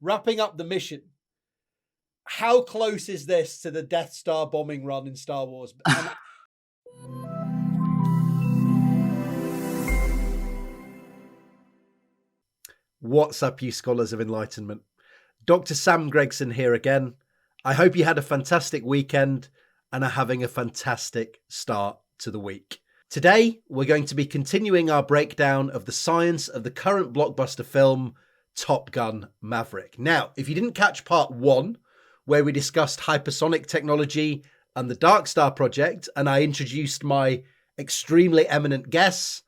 wrapping up the mission. How close is this to the Death Star bombing run in Star Wars? What's up, you scholars of enlightenment? Dr. Sam Gregson here again. I hope you had a fantastic weekend and are having a fantastic start to the week. Today, we're going to be continuing our breakdown of the science of the current blockbuster film, Top Gun Maverick. Now, if you didn't catch part 1, where we discussed hypersonic technology and the Dark Star project, and I introduced my extremely eminent guests,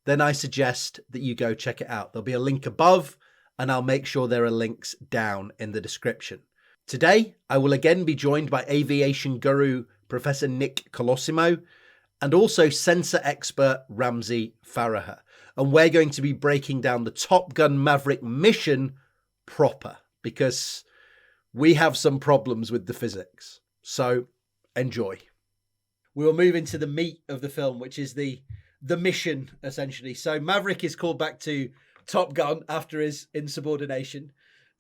then I suggest that you go check it out. There'll be a link above, and I'll make sure there are links down in the description. Today, I will again be joined by aviation guru Professor Nick Colosimo and also sensor expert Ramsey Faragher. And we're going to be breaking down the Top Gun Maverick mission proper, because we have some problems with the physics. So enjoy. We will move into the meat of the film, which is the mission, essentially. So Maverick is called back to Top Gun after his insubordination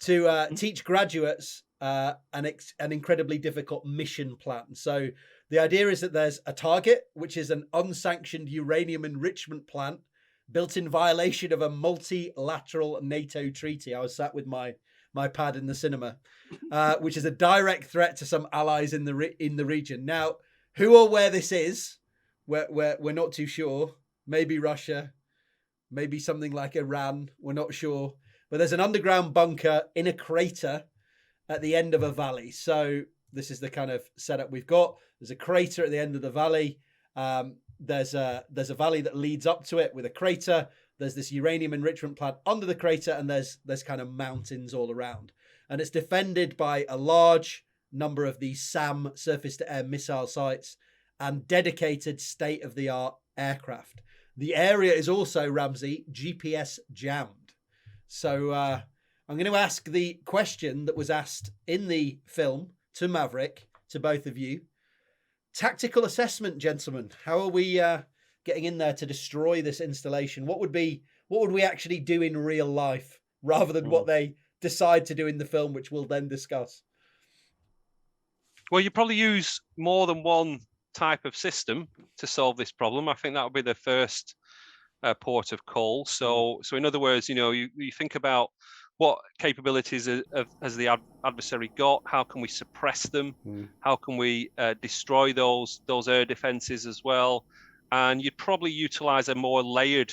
to teach graduates an incredibly difficult mission plan. So the idea is that there's a target, which is an unsanctioned uranium enrichment plant built in violation of a multilateral NATO treaty. I was sat with my pad in the cinema, which is a direct threat to some allies in the region. Now, who or where this is, we're not too sure. Maybe Russia, maybe something like Iran. We're not sure. But there's an underground bunker in a crater at the end of a valley. So this is the kind of setup we've got. There's a crater at the end of the valley. There's a valley that leads up to it with a crater. There's this uranium enrichment plant under the crater, and there's kind of mountains all around. And it's defended by a large number of these SAM, surface-to-air missile sites, and dedicated state-of-the-art aircraft. The area is also, Ramsey, GPS jammed. So I'm going to ask the question that was asked in the film to Maverick, to both of you. Tactical assessment, gentlemen. How are we getting in there to destroy this installation? What would we actually do in real life rather than what they decide to do in the film, which we'll then discuss? Well, you probably use more than one type of system to solve this problem. I think that would be the first port of call. So in other words, you think about what capabilities has the adversary got? How can we suppress them? How can we destroy those air defenses as well? And you'd probably utilize a more layered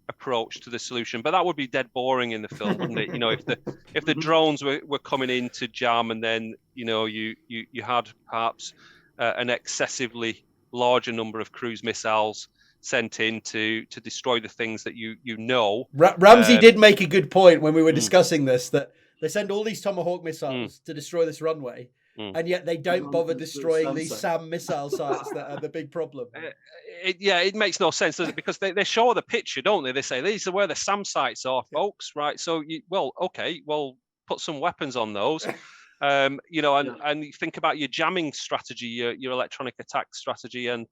approach to the solution, but that would be dead boring in the film, wouldn't it? If the drones were coming in to jam, and then you had perhaps an excessively larger number of cruise missiles sent in to destroy the things that Ramsey did make a good point when we were discussing this, that they send all these Tomahawk missiles to destroy this runway, and yet they don't bother destroying these SAM missile sites that are the big problem. It makes no sense, does it? Because they show the picture, don't they? They say these are where the SAM sites are, folks, right? So put some weapons on those. And you think about your jamming strategy, your electronic attack strategy, and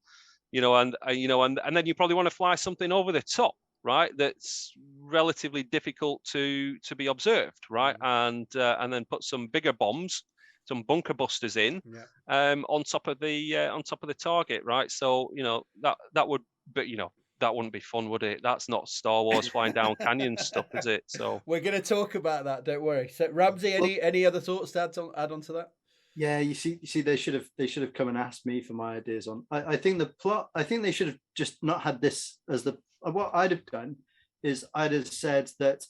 then you probably want to fly something over the top, right? That's relatively difficult to be observed, right? And then put some bigger bombs, some bunker busters in, on top of the target, right? So that wouldn't be fun, would it? That's not Star Wars flying down canyon stuff, is it? So we're going to talk about that. Don't worry. So Ramsey, any other thoughts to add on to that? Yeah, you see, they should have come and asked me for my ideas on. I think the plot. I think they should have just not had this as the. What I'd have done is I'd have said that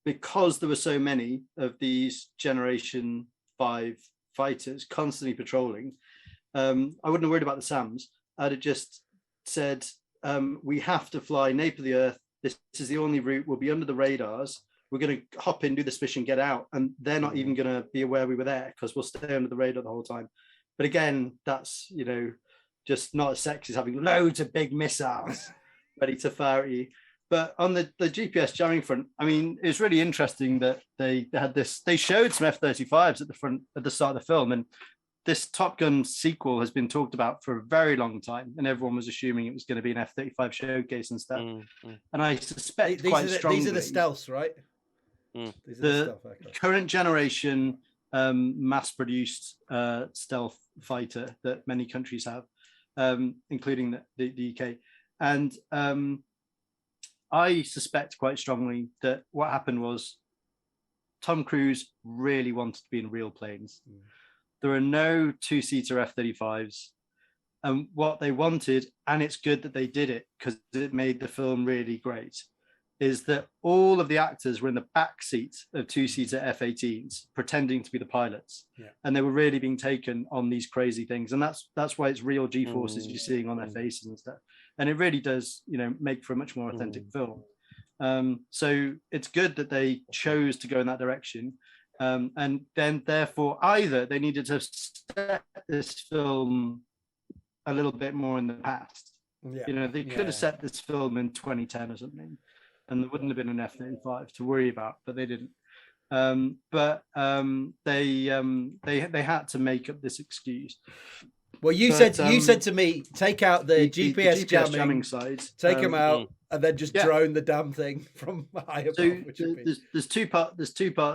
because there were so many of these Generation 5 fighters constantly patrolling, I wouldn't have worried about the SAMs. I'd have just said we have to fly nape of the earth. This is the only route. We'll be under the radars. We're going to hop in, do this mission, get out, and they're not even going to be aware we were there because we'll stay under the radar the whole time. But again, that's just not as sexy as having loads of big missiles ready to fire at you. But on the GPS jamming front, I mean, it's really interesting that they had this. They showed some F-35s at the start of the film, and this Top Gun sequel has been talked about for a very long time, and everyone was assuming it was going to be an F-35 showcase and stuff. And I suspect quite strongly these are the stealths, right? These are The stealth aircraft. current generation mass-produced stealth fighter that many countries have, including the UK. And I suspect quite strongly that what happened was Tom Cruise really wanted to be in real planes. There are no two-seater F-35s. And what they wanted, and it's good that they did it because it made the film really great, is that all of the actors were in the back seat of two-seater F-18s pretending to be the pilots. Yeah. And they were really being taken on these crazy things. And that's why it's real G-forces you're seeing on their faces and stuff. And it really does, make for a much more authentic film. So it's good that they chose to go in that direction. And then therefore either they needed to set this film a little bit more in the past. They could have set this film in 2010 or something, and there wouldn't have been an F-35 to worry about, but they didn't. But they had to make up this excuse. Well, you said to me, take out the GPS jamming side, take them out, and then just drone the damn thing from high above. So there's two parts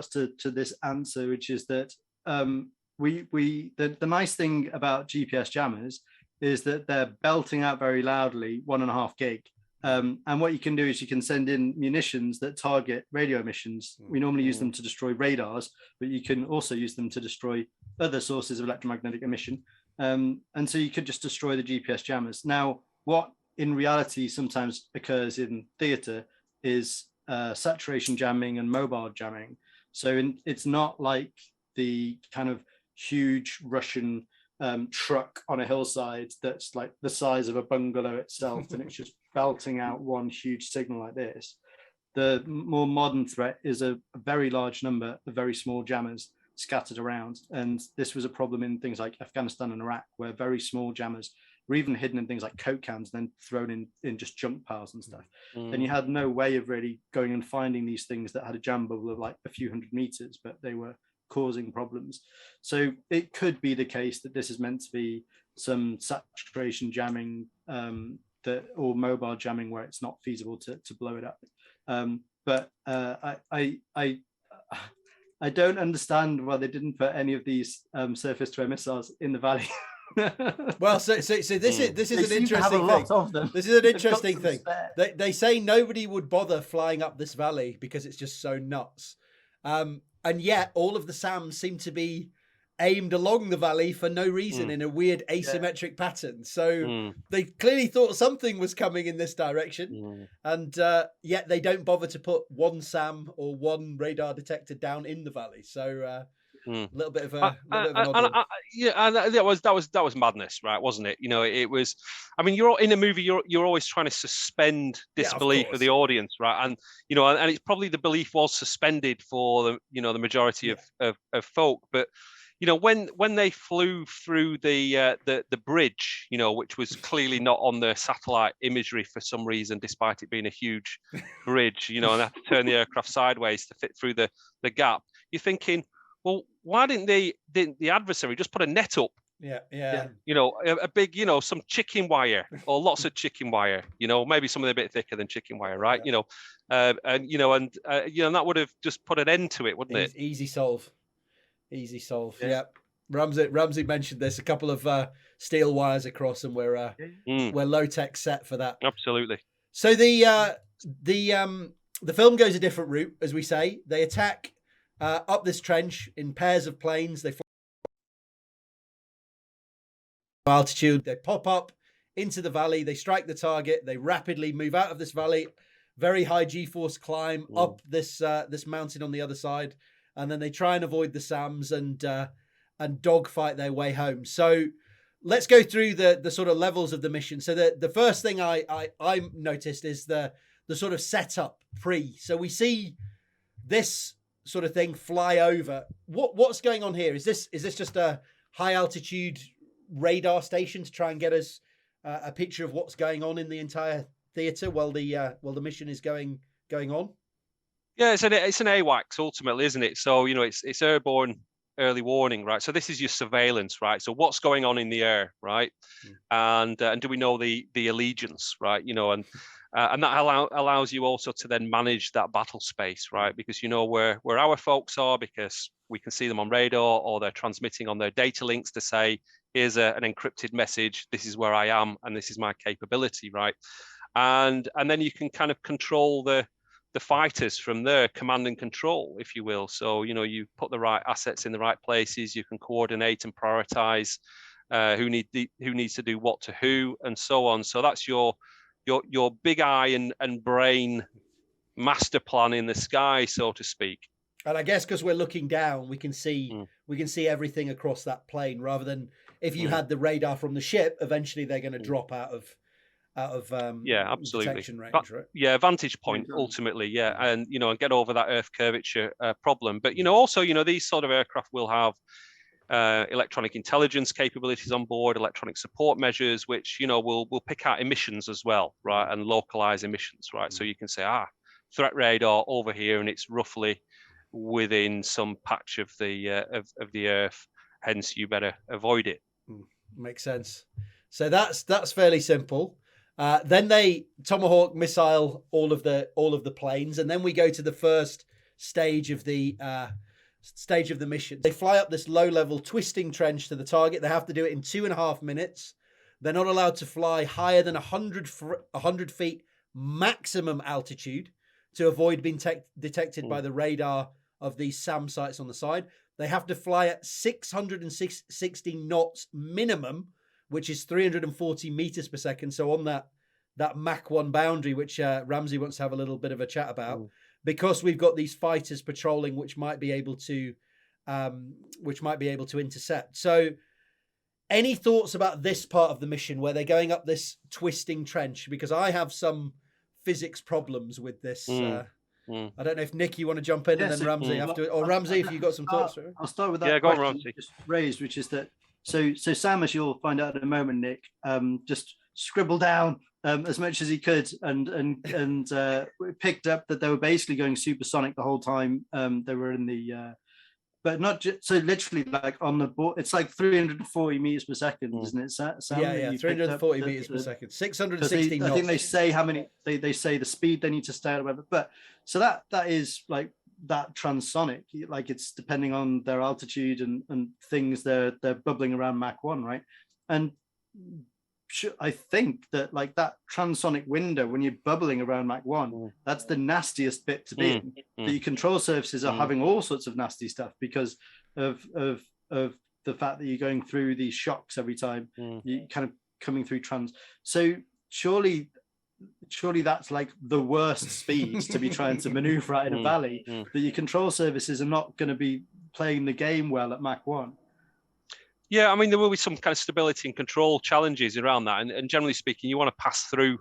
to this answer, which is that the nice thing about GPS jammers is that they're belting out very loudly 1.5 gig. And what you can do is you can send in munitions that target radio emissions. We normally use them to destroy radars, but you can also use them to destroy other sources of electromagnetic emission. And so you could just destroy the GPS jammers. Now, what in reality sometimes occurs in theatre is saturation jamming and mobile jamming. So it's not like the kind of huge Russian truck on a hillside that's like the size of a bungalow itself, and it's just belting out one huge signal like this. The more modern threat is a very large number of very small jammers scattered around, and this was a problem in things like Afghanistan and Iraq, where very small jammers were even hidden in things like Coke cans, then thrown in just junk piles and stuff. And you had no way of really going and finding these things that had a jam bubble of like a few hundred meters, but they were causing problems. So it could be the case that this is meant to be some saturation jamming or mobile jamming where it's not feasible to blow it up. But I don't understand why they didn't put any of these surface-to-air missiles in the valley. Well, so this is an interesting thing. Of them. This is an interesting thing. They say nobody would bother flying up this valley because it's just so nuts. And yet all of the SAMs seem to be aimed along the valley for no reason in a weird asymmetric pattern. So they clearly thought something was coming in this direction. And yet they don't bother to put one SAM or one radar detector down in the valley. So a little bit of an odd one. That was madness, right? Wasn't it? It was. I mean, you're in a movie. You're always trying to suspend disbelief of the audience, right? And and it's probably the belief was suspended for the majority of folk, but. When they flew through the bridge, which was clearly not on the satellite imagery for some reason, despite it being a huge bridge, and they had to turn the aircraft sideways to fit through the gap. You're thinking, well, why didn't the adversary just put a net up? Yeah. A big, some chicken wire or lots of chicken wire. Maybe something a bit thicker than chicken wire, right? Yeah. And that would have just put an end to it, wouldn't it? Easy solve. Yeah. Ramsey mentioned there's a couple of steel wires across, and we're low tech set for that. Absolutely. So the film goes a different route, as we say. They attack up this trench in pairs of planes. They fly altitude. They pop up into the valley. They strike the target. They rapidly move out of this valley. Very high G-force climb up this mountain on the other side. And then they try and avoid the SAMs and dogfight their way home. So let's go through the sort of levels of the mission. So the first thing I noticed is the sort of setup pre. So we see this sort of thing fly over. What's going on here? Is this just a high altitude radar station to try and get us a picture of what's going on in the entire theater while the mission is going on? Yeah, it's an AWACS ultimately, isn't it? So it's airborne early warning, right? So this is your surveillance, right? So what's going on in the air, right? And do we know the allegiance, right? And that allows you also to then manage that battle space, right? Because you know where our folks are, because we can see them on radar, or they're transmitting on their data links to say, here's an encrypted message, this is where I am, and this is my capability, right? And then you can kind of control the fighters from there, command and control, if you will. So, you put the right assets in the right places, you can coordinate and prioritize who needs to do what to who, and so on. So that's your big eye and brain master plan in the sky, so to speak. And I guess because we're looking down, we can see everything across that plane, rather than if you had the radar from the ship. Eventually, they're going to drop out of absolutely detection range, right? Vantage point ultimately, and and get over that Earth curvature problem. But also these sort of aircraft will have electronic intelligence capabilities on board, electronic support measures, which will pick out emissions as well, right, and localize emissions, right. So you can say, threat radar over here, and it's roughly within some patch of the Earth, hence you better avoid it. Makes sense. So that's fairly simple. Then they tomahawk missile all of the planes, and then we go to the first stage of the mission. They fly up this low-level twisting trench to the target. They have to do it in 2.5 minutes. They're not allowed to fly higher than 100 feet maximum altitude to avoid being detected by the radar of these SAM sites on the side. They have to fly at 660 knots minimum, which is 340 meters per second. So on that Mach 1 boundary, which Ramsey wants to have a little bit of a chat about, because we've got these fighters patrolling, which might be able to intercept. So any thoughts about this part of the mission where they're going up this twisting trench? Because I have some physics problems with this. I don't know if Nick, you want to jump in, and then Ramsey after, or Ramsey, if you got some thoughts. I'll start with that question you just raised, which is that so Sam, as you'll find out in a moment, Nick, just scribbled down as much as he could, and picked up that they were basically going supersonic the whole time they were in the. But not just so literally, like on the board, it's like 340 meters per second, isn't it, Sam? Yeah, 340 meters per second, 660 knots. I think they say how many. They say the speed they need to stay at, or whatever. But so that is like that transonic, like it's depending on their altitude and things. They're bubbling around Mach 1, right? And I think that like that transonic window, when you're bubbling around Mach 1, that's the nastiest bit to be in. But your control surfaces are having all sorts of nasty stuff because of the fact that you're going through these shocks every time. You kind of coming through trans. So surely that's like the worst speeds to be trying to maneuver at in a valley, that your control surfaces are not going to be playing the game well at Mach 1. Yeah, I mean, there will be some kind of stability and control challenges around that, and generally speaking, you want to pass through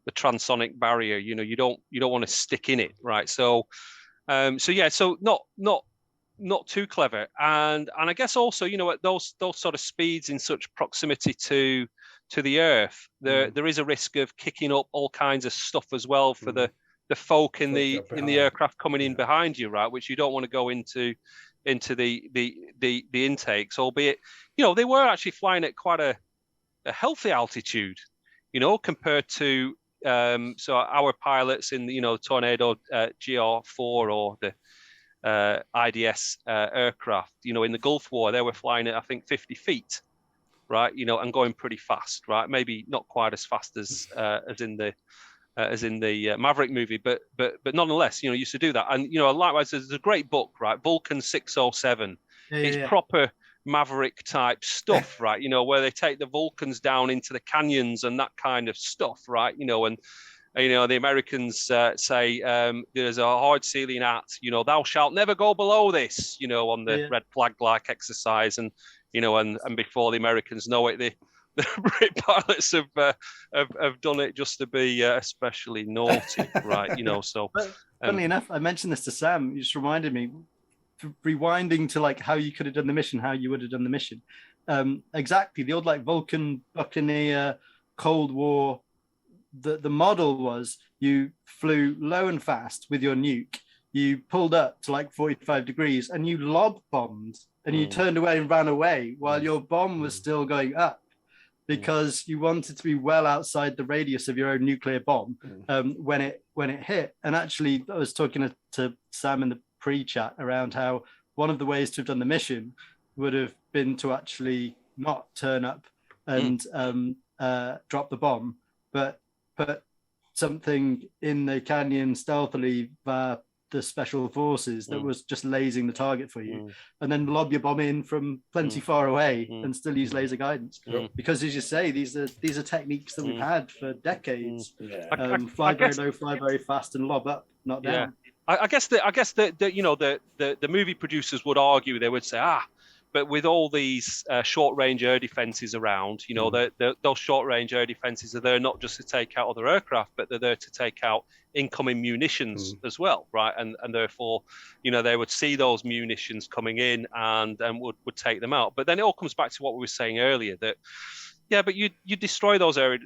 the transonic barrier. You don't want to stick in it, right? So not too clever, and I guess also, at those sort of speeds in such proximity to the Earth, there is a risk of kicking up all kinds of stuff as well for the folk in the aircraft coming in behind you, right? Which you don't want to go into the intakes, albeit they were actually flying at quite a healthy altitude, compared to so our pilots in the Tornado GR4 or the IDS aircraft, in the Gulf War, they were flying at I think 50 feet, right, and going pretty fast, right? Maybe not quite as fast as in the Maverick movie, but nonetheless, used to do that. And likewise, there's a great book, right, Vulcan 607. It's proper Maverick type stuff, right? Where they take the Vulcans down into the canyons and that kind of stuff, right? And the Americans say there's a hard ceiling at, thou shalt never go below this, on the red flag like exercise, and and before the Americans know it, the Brit pilots have done it just to be especially naughty, right? So. But funnily enough, I mentioned this to Sam. You just reminded me, rewinding to like how you could have done the mission, how you would have done the mission. Exactly, the old like Vulcan Buccaneer Cold War. The model was you flew low and fast with your nuke you pulled up to like 45 degrees and you lob bombed and you turned away and ran away while your bomb was still going up, because you wanted to be well outside the radius of your own nuclear bomb when it hit. And actually, I was talking to Sam in the pre-chat around how one of the ways to have done the mission would have been to actually not turn up and drop the bomb, but put something in the canyon stealthily via the special forces that was just lasing the target for you, and then lob your bomb in from plenty far away and still use laser guidance. Because as you say, these are techniques that we've had for decades. Fly very low, fly very fast, and lob up, not down. I guess the movie producers would argue, they would say, but with all these short-range air defenses around, those short-range air defenses are there not just to take out other aircraft, but they're there to take out incoming munitions as well, right? And therefore, they would see those munitions coming in and would take them out. But then it all comes back to what we were saying earlier, that but you destroy those air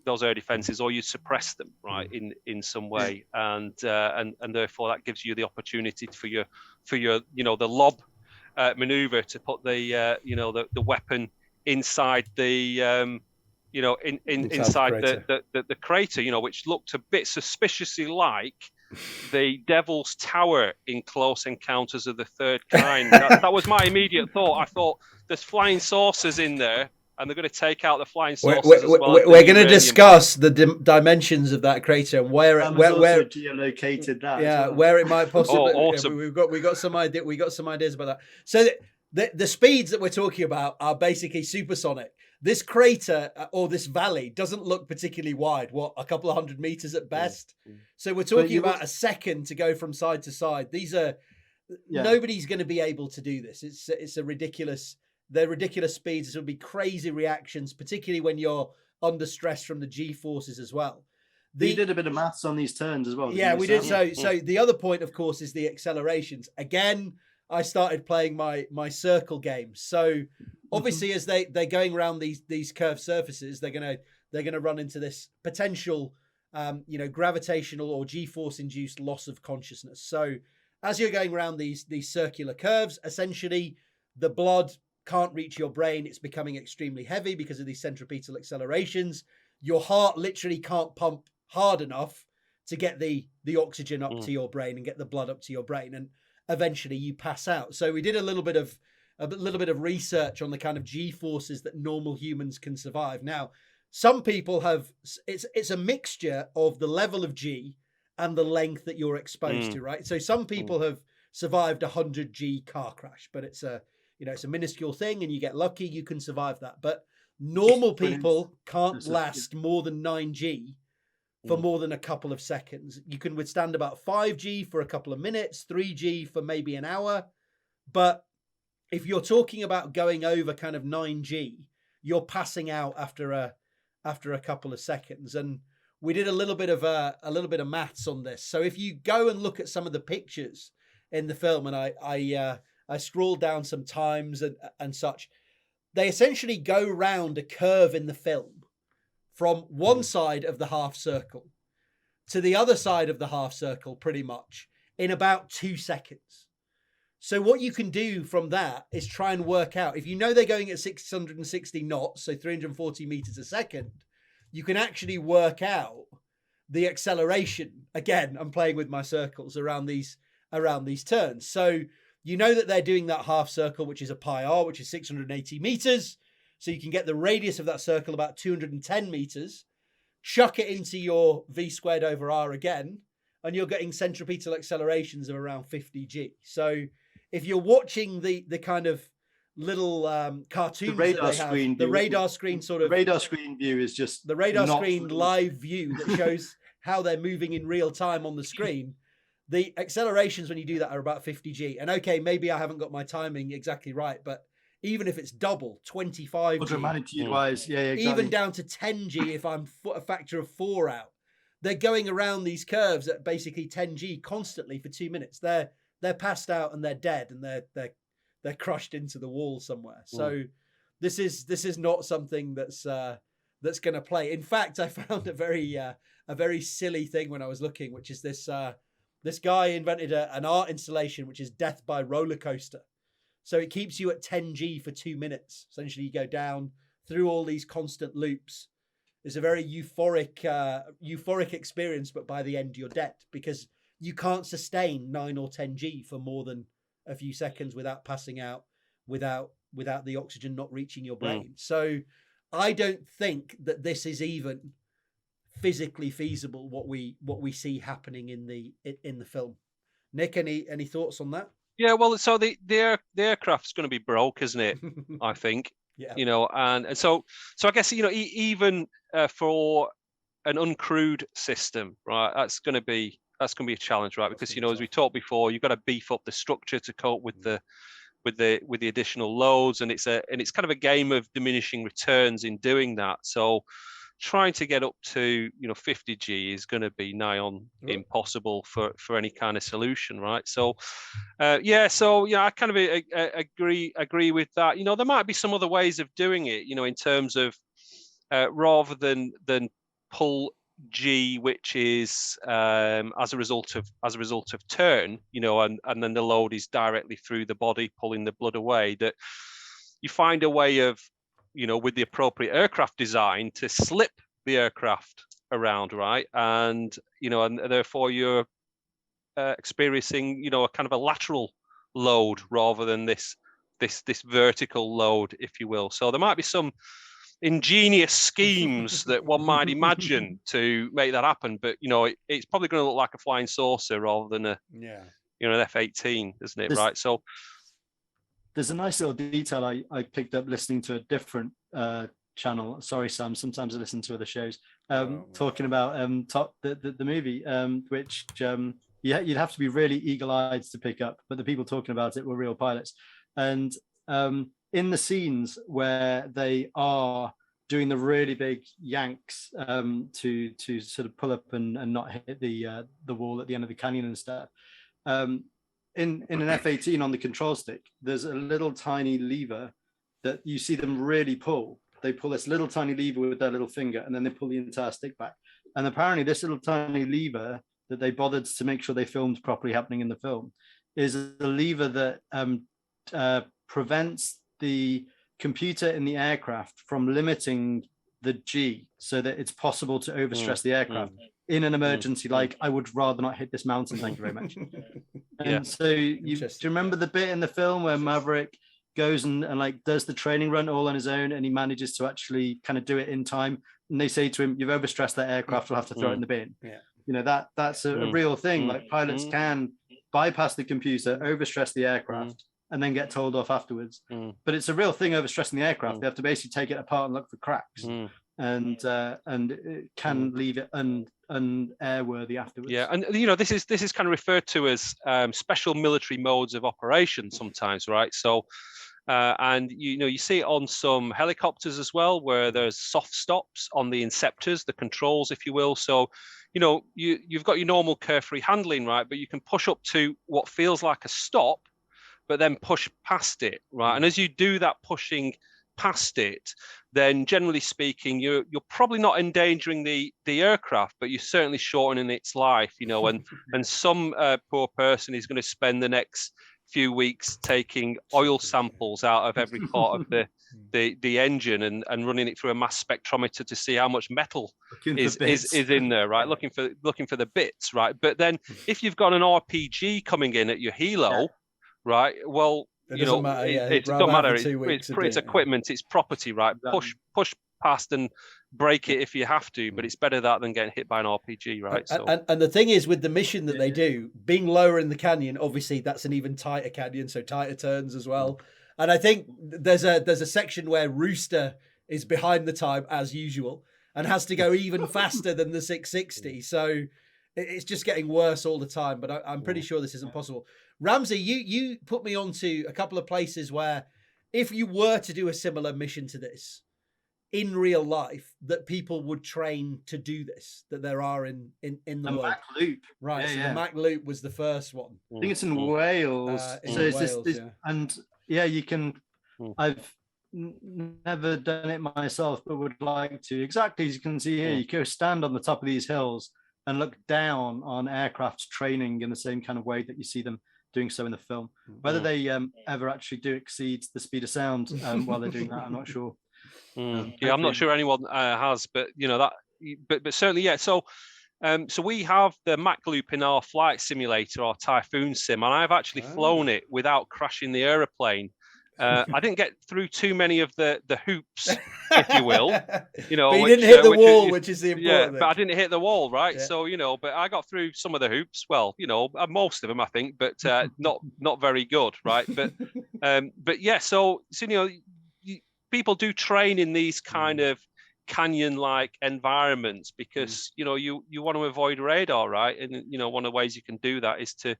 defenses, or you suppress them, right, in some way, and therefore that gives you the opportunity for your the lob maneuver to put the weapon inside the inside the crater, which looked a bit suspiciously like the Devil's Tower in Close Encounters of the Third Kind. That was my immediate thought. I thought there's flying saucers in there, and they're going to take out the flying saucers as well. We're going to discuss the dimensions of that crater and where geolocated that. Yeah, where it might possibly. Awesome. We got some idea. We got some ideas about that. So the speeds that we're talking about are basically supersonic. This crater or this valley doesn't look particularly wide. What, a couple of 100 meters at best? So we're talking about a second to go from side to side. These are nobody's going to be able to do this. It's a ridiculous. They're ridiculous speeds. It would be crazy reactions, particularly when you're under stress from the G forces as well. You did a bit of maths on these turns as well. Yeah, we did. So the other point, of course, is the accelerations. Again, I started playing my circle game. So obviously, as they're going around these curved surfaces, they're gonna run into this potential, gravitational or G-force induced loss of consciousness. So as you're going around these circular curves, essentially the blood can't reach your brain. It's becoming extremely heavy because of these centripetal accelerations. Your heart literally can't pump hard enough to get the oxygen up to your brain and get the blood up to your brain, and eventually you pass out. So we did a little bit of research on the kind of G forces that normal humans can survive. Now, some people have it's a mixture of the level of G and the length that you're exposed to, right? So some people have survived 100 G car crash, but it's a minuscule thing, and you get lucky, you can survive that. But normal people can't last more than 9G for more than a couple of seconds. You can withstand about 5G for a couple of minutes, 3G for maybe an hour. But if you're talking about going over kind of 9G, you're passing out after a couple of seconds. And we did a little bit of maths on this. So if you go and look at some of the pictures in the film, and I scrolled down some times and such, they essentially go round a curve in the film from one side of the half circle to the other side of the half circle pretty much in about 2 seconds. So what you can do from that is try and work out, if you know they're going at 660 knots, so 340 meters a second, you can actually work out the acceleration. Again, I'm playing with my circles around these turns. So you know that they're doing that half circle, which is a pi r, which is 680 meters. So you can get the radius of that circle about 210 meters, chuck it into your v squared over r again, and you're getting centripetal accelerations of around 50 G. So if you're watching the kind of little cartoons, the radar screen, the radar screen sort of radar screen view is just the radar screen live view that shows how they're moving in real time on the screen. The accelerations when you do that are about 50 G. And okay, maybe I haven't got my timing exactly right, but even if it's double, 25 G, magnitude-wise, exactly. Even down to 10 G if I'm a factor of 4 out, they're going around these curves at basically 10 G constantly for 2 minutes. They're passed out and they're dead, and they're crushed into the wall somewhere. So this is not something that's going to play. In fact, I found a very silly thing when I was looking, which is this This guy invented an art installation which is death by roller coaster. So it keeps you at 10G for 2 minutes. Essentially, you go down through all these constant loops. It's a very euphoric experience, but by the end you're dead because you can't sustain 9 or 10G for more than a few seconds without passing out, without the oxygen not reaching your brain. So I don't think that this is even physically feasible what we see happening in the film. Nick, any thoughts on that? Yeah, well, so the aircraft's going to be broke, isn't it? I think. Yeah. You know, and so I guess, you know, even for an uncrewed system, right? That's going to be a challenge, right? Because, you know, as we talked before, you've got to beef up the structure to cope with the additional loads, and it's kind of a game of diminishing returns in doing that. So trying to get up to, you know, 50G is going to be nigh on impossible for any kind of solution, right? So I kind of agree with that. You know, there might be some other ways of doing it, you know, in terms of rather than pull G, which is as a result of turn, you know, and then the load is directly through the body pulling the blood away, that you find a way of, you know, with the appropriate aircraft design to slip the aircraft around, right? And, you know, and therefore you're experiencing, you know, a kind of a lateral load rather than this vertical load, if you will. So there might be some ingenious schemes that one might imagine to make that happen, but, you know, it's probably going to look like a flying saucer rather than an F-18, isn't it? Right. So there's a nice little detail I picked up listening to a different channel. Sorry, Sam. Sometimes I listen to other shows talking about the movie, which you'd have to be really eagle-eyed to pick up. But the people talking about it were real pilots, and in the scenes where they are doing the really big yanks to sort of pull up and not hit the wall at the end of the canyon and stuff. In an F-18 on the control stick, there's a little tiny lever that you see them really pull. They pull this little tiny lever with their little finger, and then they pull the entire stick back. And apparently this little tiny lever that they bothered to make sure they filmed properly happening in the film is a lever that prevents the computer in the aircraft from limiting the G so that it's possible to overstress the aircraft in an emergency, like I would rather not hit this mountain, thank you very much. And so do you remember the bit in the film where Maverick goes and like does the training run all on his own, and he manages to actually kind of do it in time, and they say to him, you've overstressed that aircraft, we'll have to throw it in the bin. You know, that's a real thing. Like pilots can bypass the computer, overstress the aircraft, and then get told off afterwards. But it's a real thing, overstressing the aircraft. They have to basically take it apart and look for cracks, and it can leave it unairworthy afterwards. Yeah, and you know, this is kind of referred to as special military modes of operation sometimes, right? So, and you know, you see it on some helicopters as well, where there's soft stops on the inceptors, the controls, if you will. So, you know, you've got your normal carefree handling, right? But you can push up to what feels like a stop, but then push past it, right? And as you do that pushing past it, then generally speaking, you're probably not endangering the aircraft, but you're certainly shortening its life, you know, and some poor person is going to spend the next few weeks taking oil samples out of every part of the engine and running it through a mass spectrometer to see how much metal is in there, right? Looking for the bits, right? But then if you've got an RPG coming in at your helo, right? Well, it doesn't matter. It's equipment, it's property, right? Push past and break it if you have to, but it's better that than getting hit by an RPG, right? And the thing is, with the mission that they do, being lower in the canyon, obviously that's an even tighter canyon, so tighter turns as well. And I think there's a section where Rooster is behind the time as usual and has to go even faster than the 660. So it's just getting worse all the time. But I'm pretty sure this isn't possible. Ramsey, you put me onto a couple of places where if you were to do a similar mission to this in real life, that people would train to do this, that there are in the world. Mac Loop. Right, the Mac Loop was the first one. I think it's in Wales. And you can, I've never done it myself, but would like to. Exactly, as you can see here, you go stand on the top of these hills and look down on aircraft training in the same kind of way that you see them doing so in the film. Whether they ever actually do exceed the speed of sound while they're doing that, I'm not sure. Yeah, I'm not sure anyone has, but that, but certainly, yeah. So we have the Mac Loop in our flight simulator, our Typhoon sim, and I've actually flown it without crashing the aeroplane. I didn't get through too many of the hoops, if you will. But you didn't hit the wall, which is the important thing. But I didn't hit the wall, right? Yeah. So but I got through some of the hoops. Well, most of them, I think, but not very good, right? But yeah. So people do train in these kind of canyon-like environments because you want to avoid radar, right? And one of the ways you can do that is to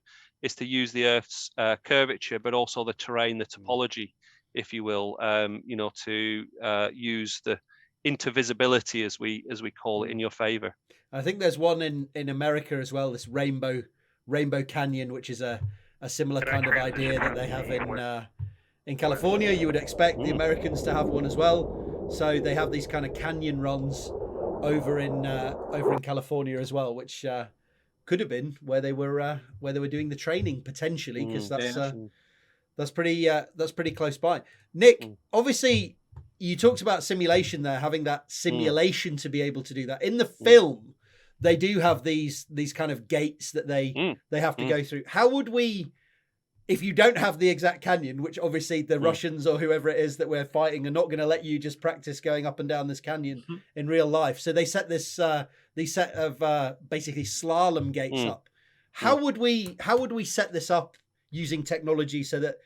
use the Earth's curvature, but also the terrain, the topology, if you will, to use the intervisibility, as we call it, in your favor. I think there's one in America as well, this Rainbow Canyon, which is a similar kind of idea that they have in California. You would expect the Americans to have one as well. So they have these kind of canyon runs over in California as well, which could have been where they were doing the training potentially, because that's pretty close by. Nick, obviously you talked about simulation there, having that simulation to be able to do that. In the film, they do have these kind of gates that they have to go through. How would we, if you don't have the exact canyon, which obviously the Russians or whoever it is that we're fighting are not going to let you just practice going up and down this canyon in real life. So they set these set of basically slalom gates up. How would we set this up using technology so that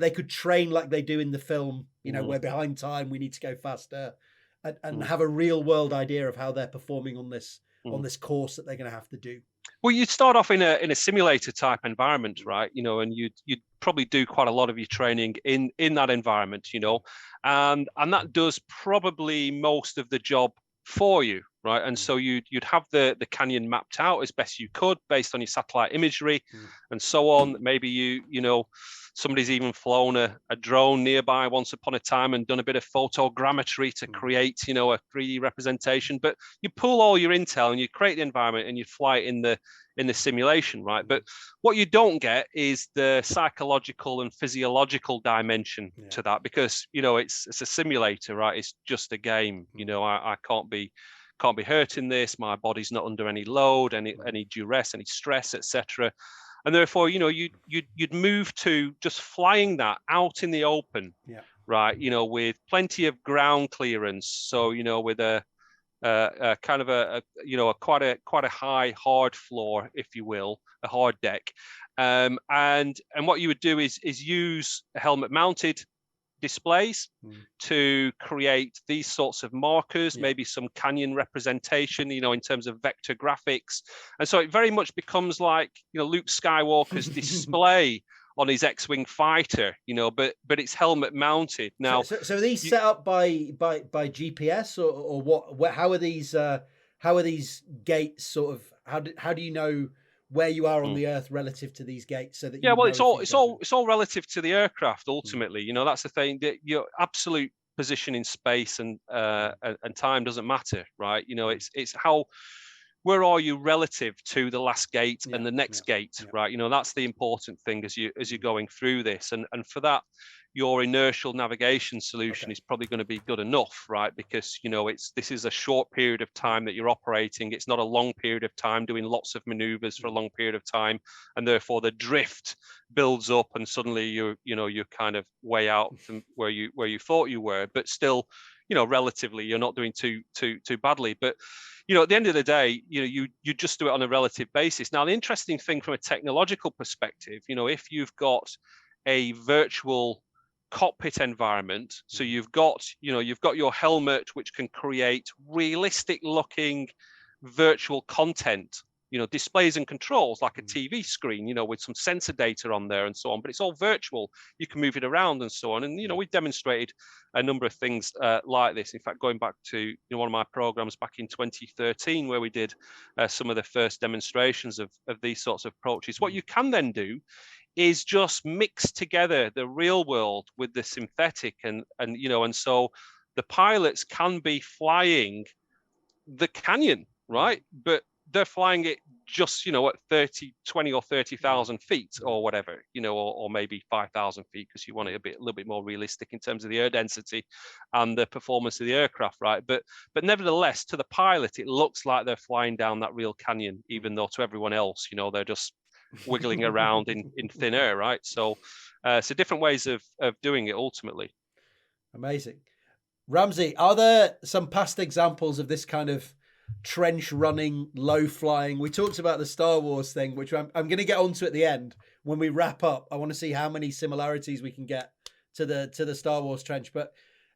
they could train like they do in the film? We're behind time, we need to go faster, and have a real world idea of how they're performing on this course that they're going to have to do. Well, you'd start off in a simulator type environment, right? And you'd probably do quite a lot of your training in that environment, and that does probably most of the job for you, right? And so you'd have the canyon mapped out as best you could based on your satellite imagery and so on. Maybe somebody's even flown a drone nearby once upon a time and done a bit of photogrammetry to create, a 3D representation. But you pull all your intel and you create the environment and you fly it in the simulation, right? But what you don't get is the psychological and physiological dimension to that, because it's a simulator, right? It's just a game. I can't be hurt in this. My body's not under any load, any duress, any stress, etc. And therefore, you'd move to just flying that out in the open, right? With plenty of ground clearance. So, with a kind of a quite a high hard floor, if you will, a hard deck. And what you would do is use helmet mounted displays to create these sorts of markers, maybe some canyon representation, in terms of vector graphics. And so it very much becomes like, Luke Skywalker's display on his X-Wing fighter, but it's helmet mounted. Now, so are these set up by GPS or what? How are these gates sort of? How do you know where you are on the Earth relative to these gates? So that it's all relative to the aircraft ultimately. That's the thing, that your absolute position in space and time doesn't matter, right? It's how. Where are you relative to the last gate and the next gate, right? That's the important thing as you're going through this, and for that, your inertial navigation solution is probably going to be good enough, right? Because this is a short period of time that you're operating. It's not a long period of time doing lots of maneuvers for a long period of time, and therefore the drift builds up, and suddenly you're kind of way out from where you thought you were, but still, relatively you're not doing too badly. But at the end of the day, you just do it on a relative basis. Now, the interesting thing from a technological perspective, if you've got a virtual cockpit environment, so you've got your helmet, which can create realistic looking virtual content, displays and controls like a TV screen, with some sensor data on there and so on, but it's all virtual. You can move it around and so on. And, we demonstrated a number of things like this. In fact, going back to one of my programs back in 2013, where we did some of the first demonstrations of these sorts of approaches. What you can then do is just mix together the real world with the synthetic, and so the pilots can be flying the canyon, right? But they're flying it just, at 20 or 30,000 feet or whatever, or maybe 5,000 feet, because you want it a little bit more realistic in terms of the air density and the performance of the aircraft, right? But nevertheless, to the pilot, it looks like they're flying down that real canyon, even though to everyone else, they're just wiggling around in thin air, right? So different ways of doing it ultimately. Amazing. Ramsey, are there some past examples of this kind of trench running, low flying? We talked about the Star Wars thing, which I'm going to get onto at the end when we wrap up. I want to see how many similarities we can get to the Star Wars trench. But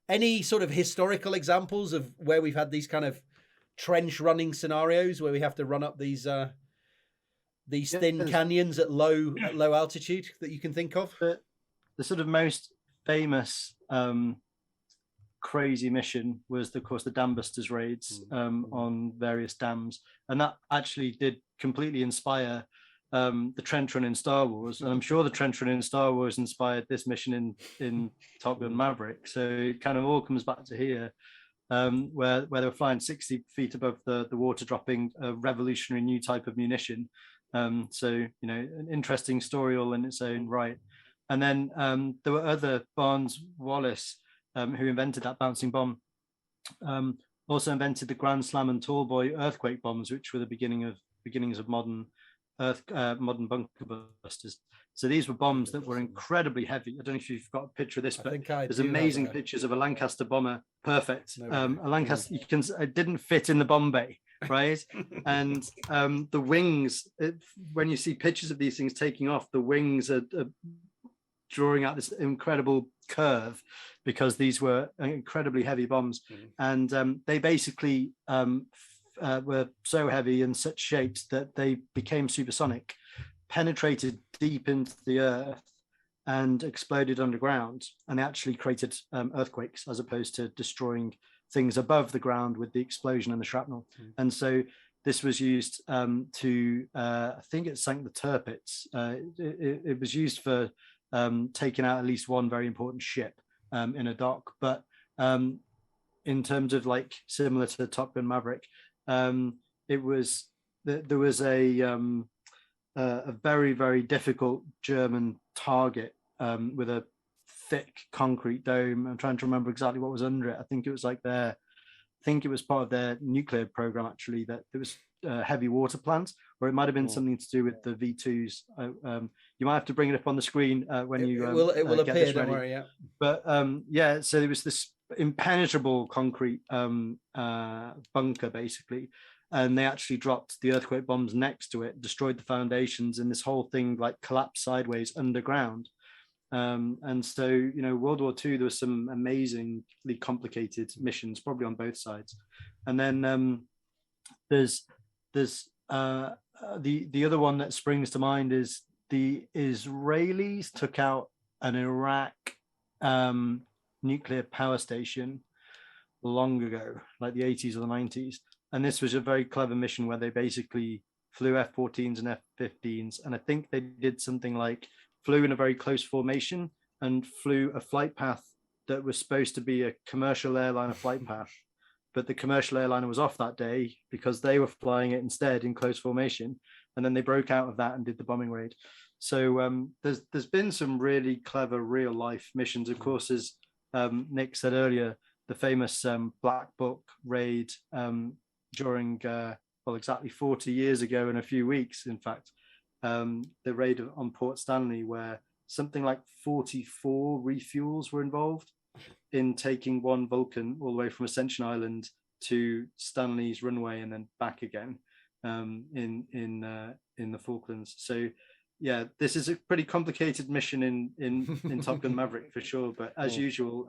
any sort of historical examples of where we've had these kind of trench running scenarios where we have to run up these thin canyons at low altitude that you can think of? The sort of most famous crazy mission was, of course, the Dam Busters raids on various dams, and that actually did completely inspire the trench run in Star Wars, and I'm sure the trench run in Star Wars inspired this mission in Top Gun Maverick. So it kind of all comes back to here, where they were flying 60 feet above the water, dropping a revolutionary new type of munition. So an interesting story all in its own right. And then there were other Barnes-Wallace, who invented that bouncing bomb, also invented the Grand Slam and Tall Boy earthquake bombs, which were the beginnings of modern bunker busters. So these were bombs that were incredibly heavy. I don't know if you've got a picture of this, but there's amazing pictures of a Lancaster bomber. Perfect. A Lancaster, it didn't fit in the bomb bay, right? And the wings, when you see pictures of these things taking off, the wings are drawing out this incredible curve, because these were incredibly heavy bombs. And they basically were so heavy and such shapes that they became supersonic, penetrated deep into the earth and exploded underground, and they actually created earthquakes as opposed to destroying things above the ground with the explosion and the shrapnel. And so this was used to, I think it sank the Tirpitz. It was used for taking out at least one very important ship in a dock. But in terms of like similar to Top Gun Maverick, there was a very, very difficult German target with a thick concrete dome. I'm trying to remember exactly what was under it. I think it was part of their nuclear program, actually, that there was heavy water plant, or it might have been something to do with the V2s. You might have to bring it up on the screen when it will appear. Don't worry. Yeah. But so there was this impenetrable concrete bunker, basically, and they actually dropped the earthquake bombs next to it, destroyed the foundations, and this whole thing like collapsed sideways underground. And so, World War II, there was some amazingly complicated missions, probably on both sides. And then there's the other one that springs to mind is the Israelis took out an Iraq nuclear power station long ago, like the 80s or the 90s. And this was a very clever mission where they basically flew F-14s and F-15s. And I think they did something like flew in a very close formation and flew a flight path that was supposed to be a commercial airliner flight path. But the commercial airliner was off that day because they were flying it instead in close formation. And then they broke out of that and did the bombing raid. So there's been some really clever real life missions. Of course, as Nick said earlier, the famous Black Book raid during, exactly 40 years ago in a few weeks, in fact, the raid on Port Stanley, where something like 44 refuels were involved in taking one Vulcan all the way from Ascension Island to Stanley's runway and then back again in the Falklands. So yeah, this is a pretty complicated mission in Top Gun Maverick for sure. But as usual,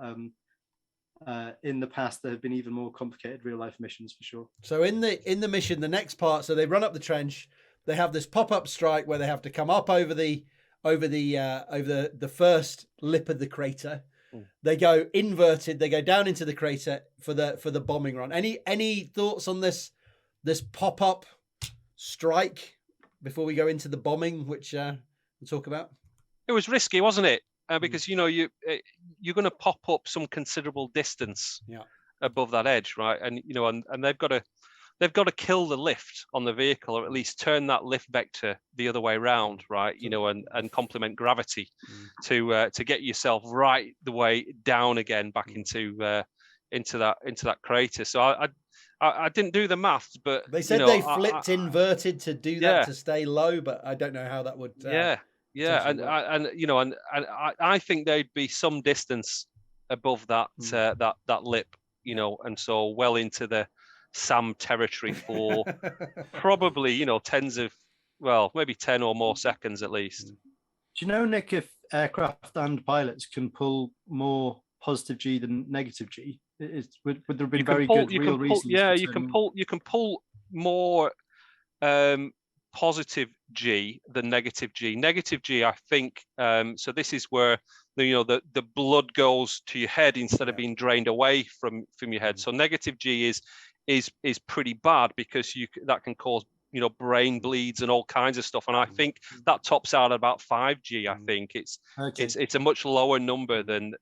in the past there have been even more complicated real life missions for sure. So in the mission, the next part, so they run up the trench. They have this pop-up strike where they have to come up over the first lip of the crater. They go inverted. They go down into the crater for the bombing run. Any thoughts on this pop-up strike before we go into the bombing, which we'll talk about? It was risky, wasn't it? Because you're going to pop up some considerable distance above that edge, right? And and they've got they've got to kill the lift on the vehicle, or at least turn that lift vector the other way around, right? And complement gravity to get yourself right the way down again back into that crater. So I didn't do the maths, but they said they flipped inverted to do that to stay low, but I don't know how that would. And I think there'd be some distance above that that lip, and so well into the SAM territory for probably maybe 10 or more seconds at least. Do you know, Nick, if aircraft and pilots can pull more positive G than negative G? Would there have been real reasons? Yeah, you can pull more positive G than negative G. Negative G, I think. So this is where the blood goes to your head instead of being drained away from your head. So negative G is pretty bad because that can cause brain bleeds and all kinds of stuff. And I think that tops out at about 5G. I think it's a much lower number than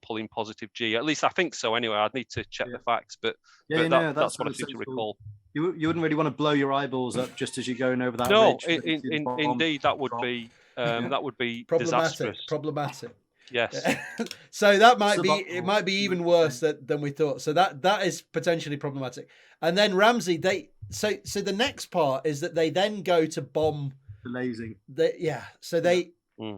pulling positive G. At least I think so. Anyway, I'd need to check the facts, but that's what I seem to recall. You wouldn't really want to blow your eyeballs up just as you're going over that. No, indeed, that would be disastrous. Problematic. Yes. So that might be even worse than we thought. So that is potentially problematic. And then Ramsey, so the next part is that they then go to bomb the lasing.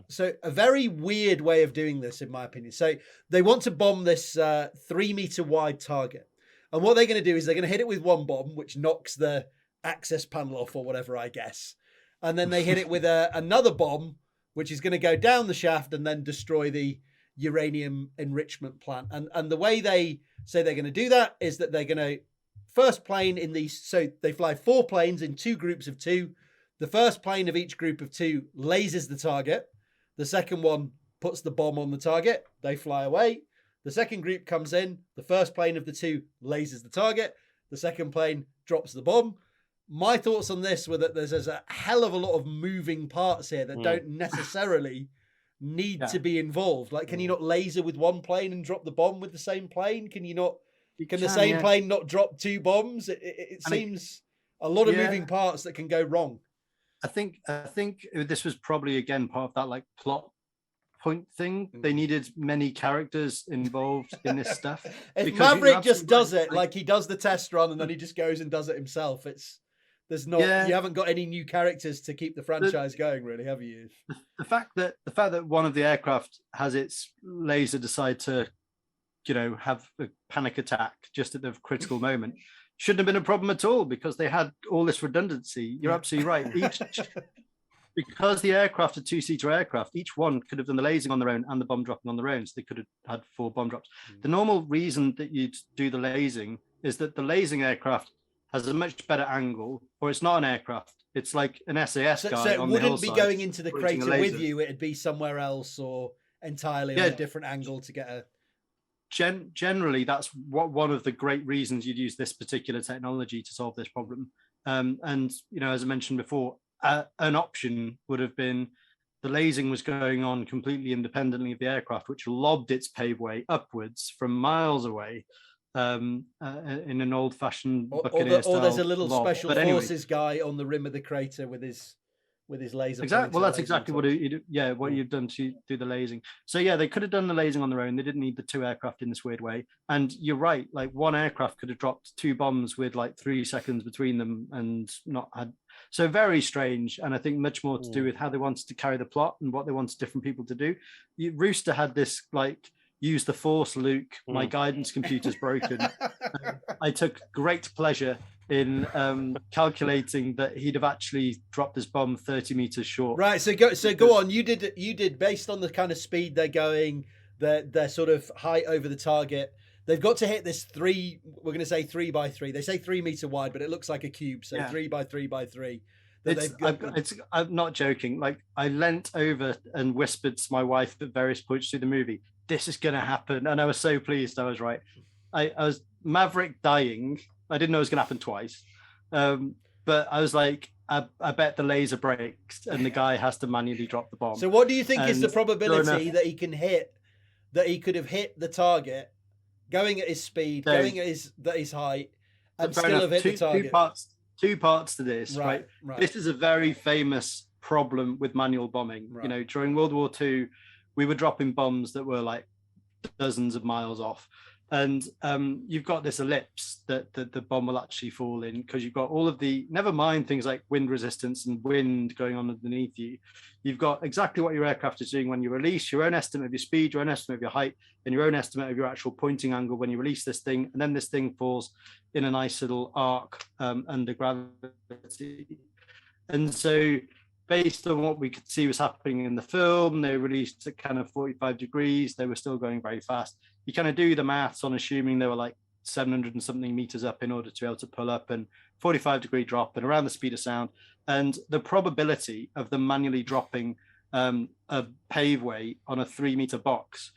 So a very weird way of doing this, in my opinion. So they want to bomb this 3 meter wide target. And what they're going to do is they're going to hit it with one bomb, which knocks the access panel off or whatever, I guess. And then they hit it with another bomb, which is going to go down the shaft and then destroy the uranium enrichment plant. And the way they say they're going to do that is that they're going to first plane in these. So they fly 4 planes in 2 groups of 2. The first plane of each group of 2 lasers the target. The second one puts the bomb on the target. They fly away. The second group comes in. The first plane of the 2 lasers the target. The second plane drops the bomb. My thoughts on this were that there's a hell of a lot of moving parts here that don't necessarily need to be involved. Like, can you not laser with one plane and drop the bomb with the same plane? Can the same plane not drop 2 bombs? It seems a lot of moving parts that can go wrong. I think this was probably again part of that like plot point thing. They needed many characters involved in this stuff. If Maverick just does it, like he does the test run and then he just goes and does it himself, you haven't got any new characters to keep the franchise going, really, have you? The fact that one of the aircraft has its laser decide to, have a panic attack just at the critical moment shouldn't have been a problem at all because they had all this redundancy. You're absolutely right. Because the aircraft are 2-seater aircraft, each one could have done the lasing on their own and the bomb dropping on their own. So they could have had 4 bomb drops. The normal reason that you'd do the lasing is that the lasing aircraft has a much better angle, or it's not an aircraft. It's like an SAS guy. So it on the wouldn't be hillside going into the crater with you. It'd be somewhere else or entirely on a different angle to get a... Generally, that's one of the great reasons you'd use this particular technology to solve this problem. And, as I mentioned before, an option would have been the lasing was going on completely independently of the aircraft, which lobbed its paveway upwards from miles away in an old-fashioned Buccaneer style. Or there's a little lob. special forces guy on the rim of the crater with his laser. Exactly. Well, that's exactly what you've done to do the lasing. So yeah, they could have done the lasing on their own. They didn't need the 2 aircraft in this weird way. And you're right, like one aircraft could have dropped 2 bombs with like 3 seconds between them and not had. So very strange. And I think much more to do with how they wanted to carry the plot and what they wanted different people to do. Rooster had this like, use the force, Luke, my guidance computer's broken. I took great pleasure in calculating that he'd have actually dropped his bomb 30 meters short. Right. So go on. You did based on the kind of speed they're going, their sort of height over the target. They've got to hit this 3. We're going to say 3 by 3. They say 3 meter wide, but it looks like a cube. So 3 by 3 by 3. I'm not joking. Like I leant over and whispered to my wife at various points through the movie, "This is going to happen," and I was so pleased. I was right. I was Maverick dying. I didn't know it was going to happen twice, but I was like, I bet the laser breaks and the guy has to manually drop the bomb. So, what do you think is the probability that he can hit? That he could have hit the target, going at his speed, going at his height, and fair still enough. have hit the target. Two parts to this, right? Right. This is a very famous problem with manual bombing. Right. You know, during World War II, we were dropping bombs that were like dozens of miles off. And you've got this ellipse that the bomb will actually fall in, because you've got all of the, never mind things like wind resistance and wind going on underneath you. You've got exactly what your aircraft is doing when you release, your own estimate of your speed, your own estimate of your height, and your own estimate of your actual pointing angle when you release this thing. And then this thing falls in a nice little arc under gravity. And so based on what we could see was happening in the film, they released at kind of 45 degrees. They were still going very fast. You kind of do the maths on assuming they were like 700 and something meters up in order to be able to pull up, and 45-degree drop and around the speed of sound. And the probability of them manually dropping a paveway on a 3-meter box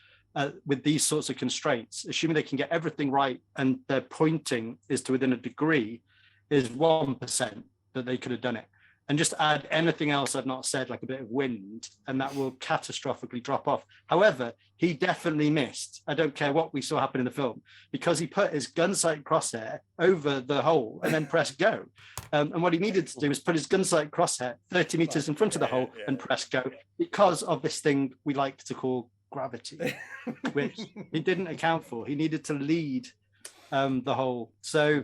with these sorts of constraints, assuming they can get everything right and their pointing is to within a degree, is 1% that they could have done it. And just add anything else I've not said, like a bit of wind, and that will catastrophically drop off. However, he definitely missed. I don't care what we saw happen in the film, because he put his gun sight crosshair over the hole and then press go. And what he needed to do was put his gun sight crosshair 30 meters in front of the hole and press go, because of this thing we like to call gravity, which he didn't account for. He needed to lead the hole. So,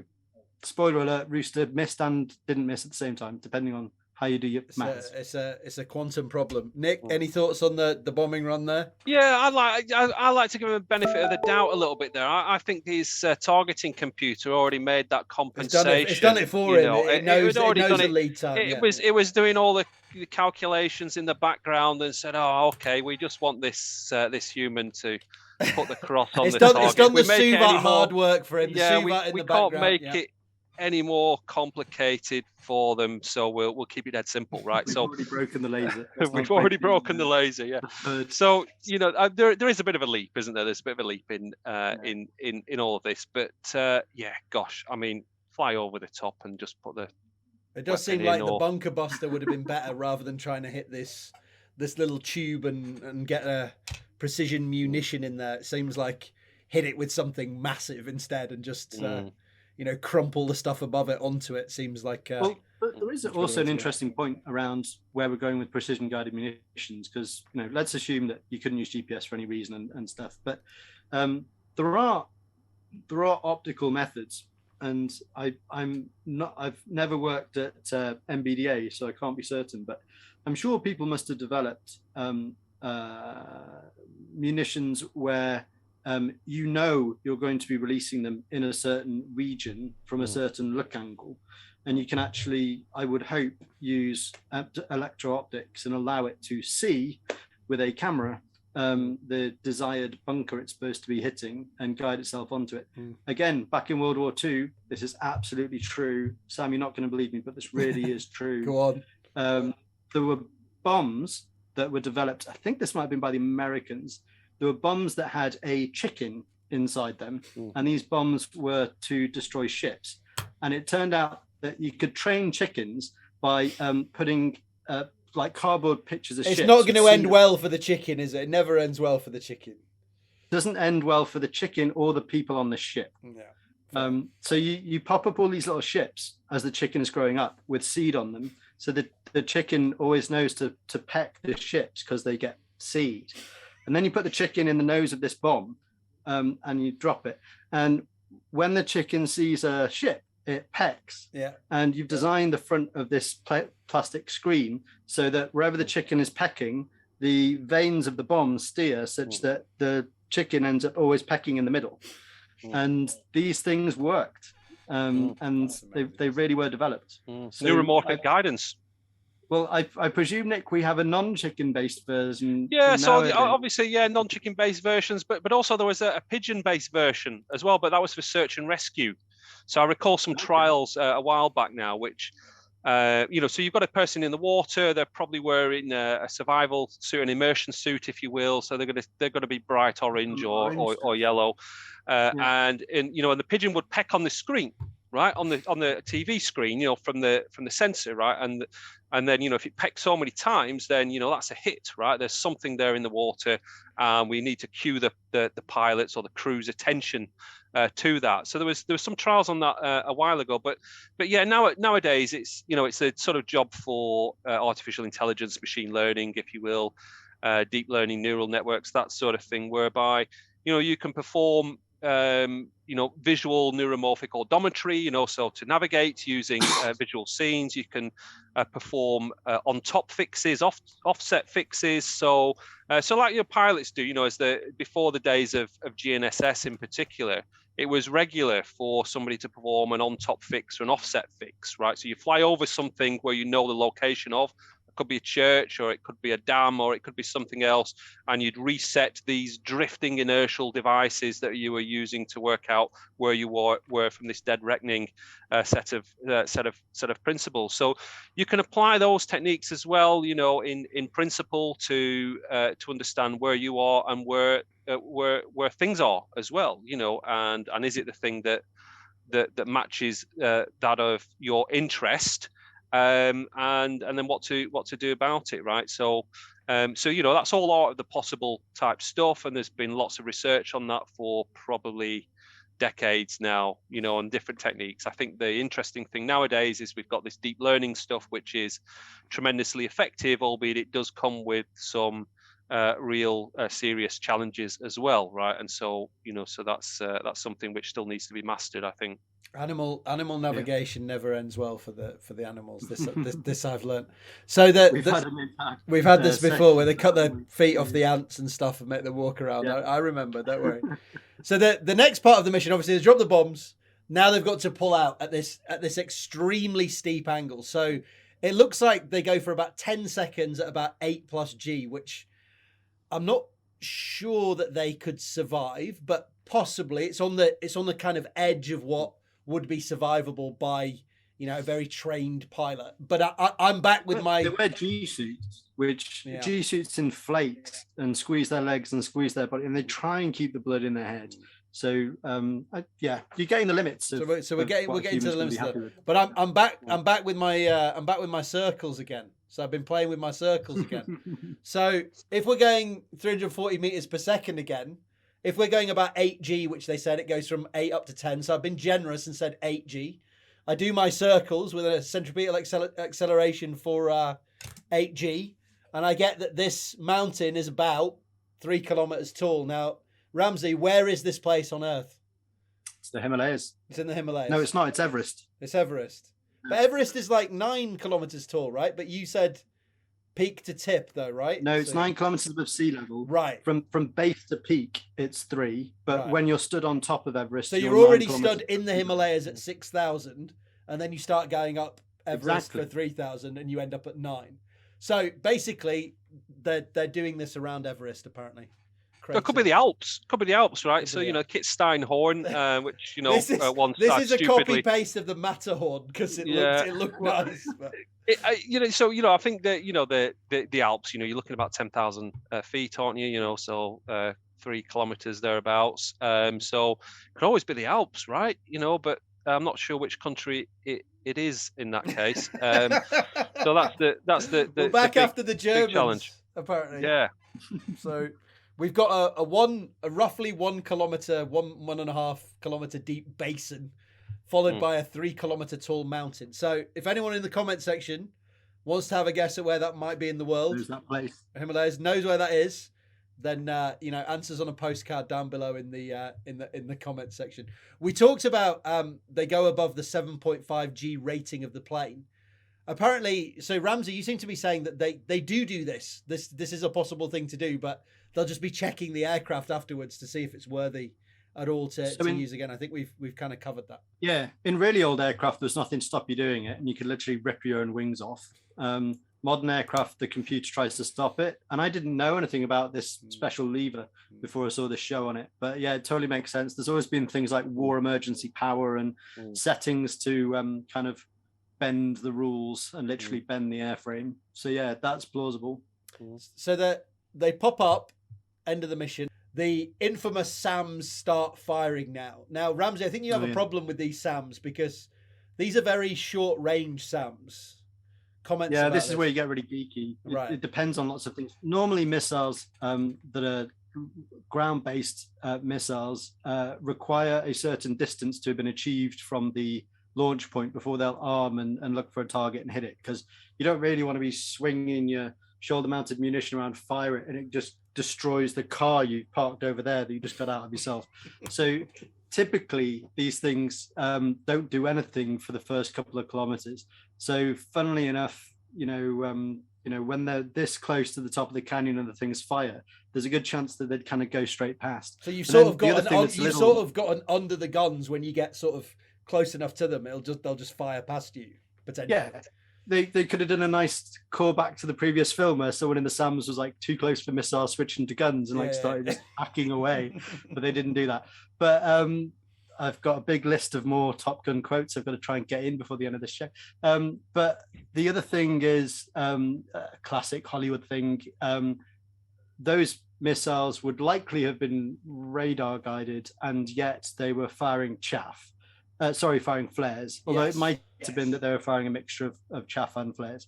spoiler alert, Rooster missed and didn't miss at the same time, depending on how you do your maths. It's a quantum problem. Nick, any thoughts on the bombing run there? Yeah, I like to give him a benefit of the doubt a little bit there. I think his targeting computer already made that compensation. It's done it for him. It knows the lead time. It was doing all the calculations in the background and said, "Oh, okay, we just want this human to put the cross on the target." It's done the Suvat hard work for him. Yeah, we can't make it any more complicated for them, so we'll keep it dead simple, right? We've already broken the laser. We've already broken the laser, yeah. So there is a bit of a leap, isn't there? There's a bit of a leap in all of this, but gosh, I mean, fly over the top and just put the. It does seem like the bunker buster would have been better rather than trying to hit this little tube and get a precision munition in there. It seems like hit it with something massive instead and just. Crumple the stuff above it onto it. Seems like. But there is also an interesting point around where we're going with precision guided munitions, because let's assume that you couldn't use GPS for any reason and stuff. But there are optical methods, and I've never worked at MBDA, so I can't be certain. But I'm sure people must have developed munitions where. You're going to be releasing them in a certain region from a certain look angle, and you can actually, I would hope, use electro-optics and allow it to see with a camera the desired bunker it's supposed to be hitting and guide itself onto it. Again, back in World War II, this is absolutely true. Sam, you're not going to believe me, but this really is true. Go on. There were bombs that were developed, I think this might have been by the Americans. There were bombs that had a chicken inside them, and these bombs were to destroy ships. And it turned out that you could train chickens by putting like cardboard pictures of ships. It's not going to end well for the chicken, is it? It never ends well for the chicken. It doesn't end well for the chicken or the people on the ship. Yeah. So you pop up all these little ships as the chicken is growing up with seed on them, so that the chicken always knows to peck the ships because they get seed. And then you put the chicken in the nose of this bomb and you drop it. And when the chicken sees a ship, it pecks. Yeah. And you've designed the front of this plastic screen so that wherever the chicken is pecking, the veins of the bomb steer such that the chicken ends up always pecking in the middle. And these things worked. And they really were developed. So neuromorphic guidance. Well, I presume, Nick, we have a non-chicken-based version. Yeah, so obviously, non-chicken-based versions, but also there was a pigeon-based version as well, but that was for search and rescue. So I recall some trials a while back now, which, so you've got a person in the water, they're probably wearing a survival suit, an immersion suit, if you will. So they're going to be bright orange or yellow, and the pigeon would peck on the screen. right, on the TV screen, from the sensor, right, and then if it pecks so many times, then that's a hit, right? There's something there in the water, and we need to cue the pilots or the crew's attention to that. So there was some trials on that a while ago, but yeah, nowadays it's it's a sort of job for artificial intelligence, machine learning, if you will, deep learning neural networks, that sort of thing, whereby you can perform visual neuromorphic odometry, so to navigate using visual scenes. You can perform on top fixes, offset fixes. So like your pilots do, as before the days of GNSS in particular, it was regular for somebody to perform an on top fix or an offset fix, right? So you fly over something where the location of. It could be a church, or it could be a dam, or it could be something else, and you'd reset these drifting inertial devices that you were using to work out where you were from this dead reckoning set of principles. So you can apply those techniques as well, in principle to understand where you are and where things are as well, and is it the thing that matches that of your interest, and then what to do about it, right? So that's all out of the possible type stuff, and there's been lots of research on that for probably decades now, on different techniques. I think the interesting thing nowadays is we've got this deep learning stuff, which is tremendously effective, albeit it does come with some real serious challenges as well, right? And so so that's something which still needs to be mastered, I think. Animal navigation never ends well for the animals. This I've learned. So that we've had this before, where they cut their feet off the ants and stuff and make them walk around. Yeah. I remember. Don't worry. So the next part of the mission, obviously, is drop the bombs. Now they've got to pull out at this extremely steep angle. So it looks like they go for about 10 seconds at about 8+ G, which I'm not sure that they could survive, but possibly it's on the kind of edge of what would be survivable by a very trained pilot. But I'm back with my... They wear G-suits, which G-suits inflate and squeeze their legs and squeeze their body, and they try and keep the blood in their head. So you're getting the limits. So we're getting to the limits. But I'm back with my circles again. So I've been playing with my circles again. So if we're going 340 meters per second again, if we're going about 8G, which they said it goes from 8 up to 10, so I've been generous and said 8G. I do my circles with a centripetal acceleration for 8G, and I get that this mountain is about 3 kilometers tall. Now, Ramsey, where is this place on Earth? It's the Himalayas. It's in the Himalayas. No, it's not. It's Everest. It's Everest. But Everest is like 9 kilometers tall, right? But you said peak to tip, though, right? No, it's 9 kilometers above sea level. Right. From base to peak, it's 3. But when you're stood on top of Everest, so you're already stood in the Himalayas at 6,000, and then you start going up Everest for 3,000, and you end up at 9. So basically, they're doing this around Everest, apparently. It could be the Alps. Right? So Kit Steinhorn, which this is a copy paste of the Matterhorn because it looked nice. But... I think that the Alps. You're looking at about 10,000 feet, aren't you? So 3 kilometers thereabouts. So it could always be the Alps, right? But I'm not sure which country it is in that case. So that's the back after the Germans challenge, apparently. Yeah. So. We've got a roughly 1 kilometer, 1.5 kilometer deep basin, followed by a 3 kilometer tall mountain. So if anyone in the comment section wants to have a guess at where that might be in the world, there's that place. Himalayas knows where that is, then answers on a postcard down below in the comment section. We talked about they go above the 7.5 G rating of the plane. Apparently, so Ramsey, you seem to be saying that they do this. This is a possible thing to do, but they'll just be checking the aircraft afterwards to see if it's worthy at all to use again. I think we've kind of covered that. Yeah, in really old aircraft, there's nothing to stop you doing it, and you could literally rip your own wings off. Modern aircraft, the computer tries to stop it, and I didn't know anything about this special lever before I saw the show on it. But yeah, it totally makes sense. There's always been things like war emergency power and settings to kind of bend the rules and literally bend the airframe. So yeah, that's plausible. So that they pop up, end of the mission. the infamous SAMs start firing now. Now, Ramsey, I think you have a problem with these SAMs because these are very short-range SAMs. Comments Yeah, about this is where you get really geeky. Right. It depends on lots of things. Normally, missiles that are ground-based missiles require a certain distance to have been achieved from the launch point before they'll arm and look for a target and hit it, because you don't really want to be swinging your shoulder-mounted munition around, fire it, and it just destroys the car you parked over there that you just got out of yourself. So typically these things don't do anything for the first couple of kilometers. So funnily enough, when they're this close to the top of the canyon and the things fire, there's a good chance that they'd kind of go straight past. So you've sort of got under the guns when you get sort of close enough to them, they'll just fire past you potentially. Yeah. They could have done a nice callback to the previous film where someone in the SAMs was like too close for missiles, switching to guns and started just hacking away, but they didn't do that. But I've got a big list of more Top Gun quotes I've got to try and get in before the end of this show. But the other thing is a classic Hollywood thing. Those missiles would likely have been radar guided, and yet they were firing firing flares, although it might have been that they were firing a mixture of chaff and flares.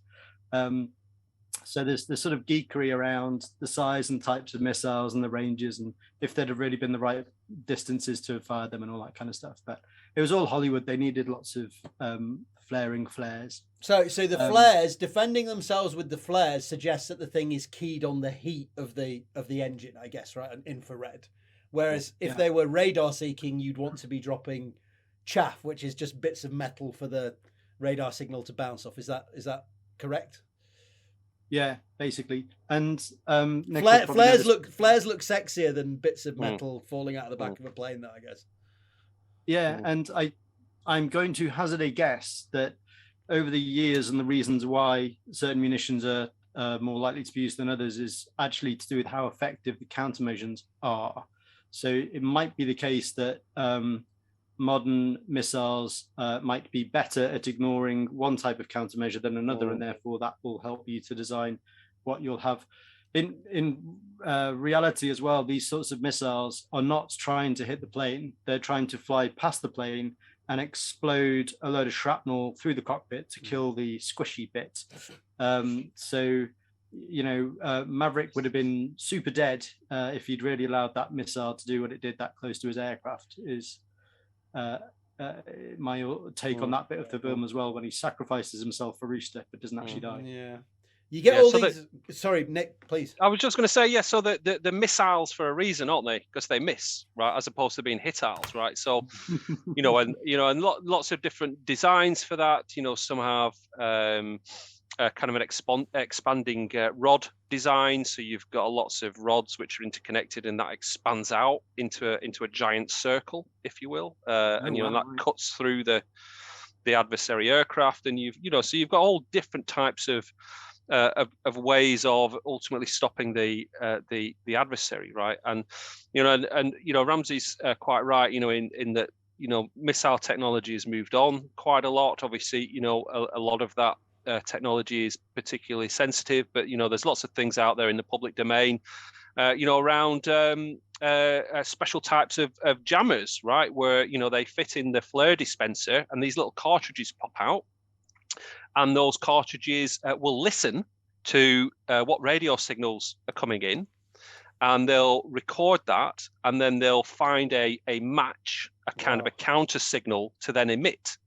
So there's sort of geekery around the size and types of missiles and the ranges, and if they'd have really been the right distances to have fired them and all that kind of stuff. But it was all Hollywood. They needed lots of flaring flares. So the flares, defending themselves with the flares, suggests that the thing is keyed on the heat of the engine, I guess, right? An infrared. Whereas if they were radar seeking, you'd want to be dropping chaff, which is just bits of metal for the radar signal to bounce off. Is that correct? Yeah, basically. And flares look sexier than bits of metal falling out of the back of a plane, though, I guess. Yeah, and I'm going to hazard a guess that over the years and the reasons why certain munitions are more likely to be used than others is actually to do with how effective the countermeasures are. So it might be the case that modern missiles might be better at ignoring one type of countermeasure than another, and therefore that will help you to design what you'll have. In reality as well, these sorts of missiles are not trying to hit the plane. They're trying to fly past the plane and explode a load of shrapnel through the cockpit to kill the squishy bit. Maverick would have been super dead if he'd really allowed that missile to do what it did that close to his aircraft, is my take on that bit of the film as well, when he sacrifices himself for Rooster but doesn't actually die. Yeah. You get these. Sorry, Nick, please. I was just going to say, so the missiles for a reason, aren't they? Because they miss, right, as opposed to being hit-outs, right? So, and lots of different designs for that. Some have kind of an expanding rod design. So you've got lots of rods which are interconnected, and that expands out into a giant circle, if you will, and that cuts through the adversary aircraft, and so you've got all different types of ways of ultimately stopping the adversary, right? And Ramsey's quite right, in that missile technology has moved on quite a lot. Obviously, a lot of that technology is particularly sensitive, but there's lots of things out there in the public domain, around special types of jammers, right, where they fit in the flare dispenser, and these little cartridges pop out. And those cartridges will listen to what radio signals are coming in, and they'll record that, and then they'll find a match, a kind of a counter signal to then emit,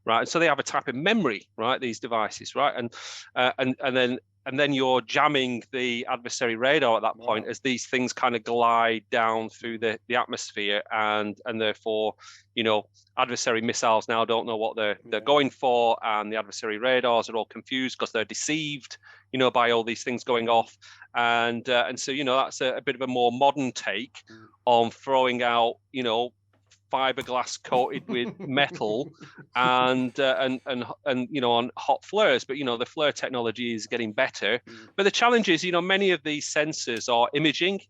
right? And so they have a type of memory, right? These devices, right? And then you're jamming the adversary radar at that point as these things kind of glide down through the atmosphere, and therefore, adversary missiles now don't know what they're going for, and the adversary radars are all confused because they're deceived, by all these things going off, and so that's a bit of a more modern take on throwing out, fiberglass coated with metal and on hot flares. But the flare technology is getting better, but the challenge is many of these sensors are imaging,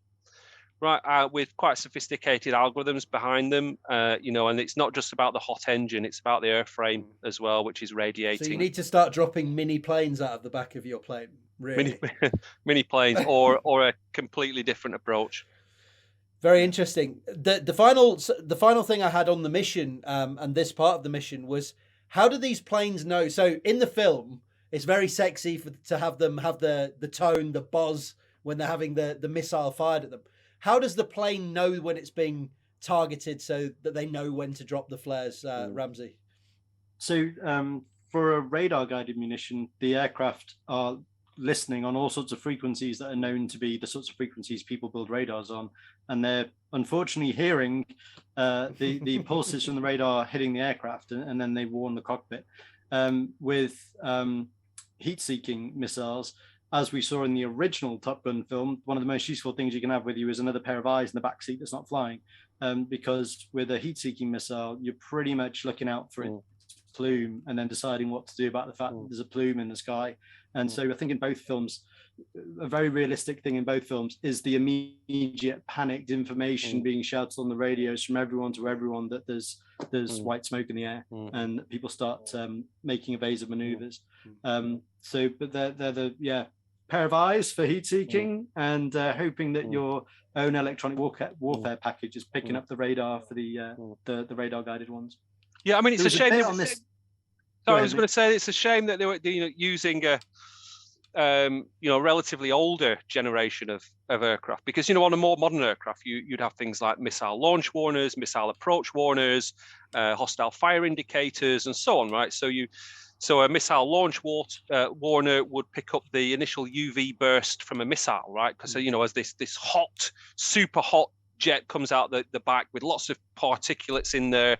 right, with quite sophisticated algorithms behind them, and it's not just about the hot engine, it's about the airframe as well, which is radiating. So you need to start dropping mini planes out of the back of your plane, really. Mini planes or a completely different approach. Very interesting. The final thing I had on the mission, and this part of the mission was, how do these planes know? So in the film, it's very sexy to have them have the tone, the buzz when they're having the missile fired at them. How does the plane know when it's being targeted so that they know when to drop the flares, Ramsey? So for a radar guided munition, the aircraft are listening on all sorts of frequencies that are known to be the sorts of frequencies people build radars on, and they're unfortunately hearing the pulses from the radar hitting the aircraft, and then they warn the cockpit. With heat-seeking missiles, as we saw in the original Top Gun film, one of the most useful things you can have with you is another pair of eyes in the back seat that's not flying, because with a heat-seeking missile, you're pretty much looking out for its plume and then deciding what to do about the fact that there's a plume in the sky. And so I think in both films, a very realistic thing in both films is the immediate panicked information being shouted on the radios from everyone to everyone that there's white smoke in the air, and people start making evasive maneuvers. But they're the pair of eyes for heat seeking, and hoping that your own electronic warfare package is picking up the radar for the radar guided ones. Yeah, I mean, it's a shame on this. I was going to say it's a shame that they were using a relatively older generation of aircraft, because on a more modern aircraft you'd have things like missile launch warners, missile approach warners, hostile fire indicators, and so on, right? So a missile launch warner would pick up the initial UV burst from a missile, right? Because as this hot, super hot jet comes out the back with lots of particulates in there,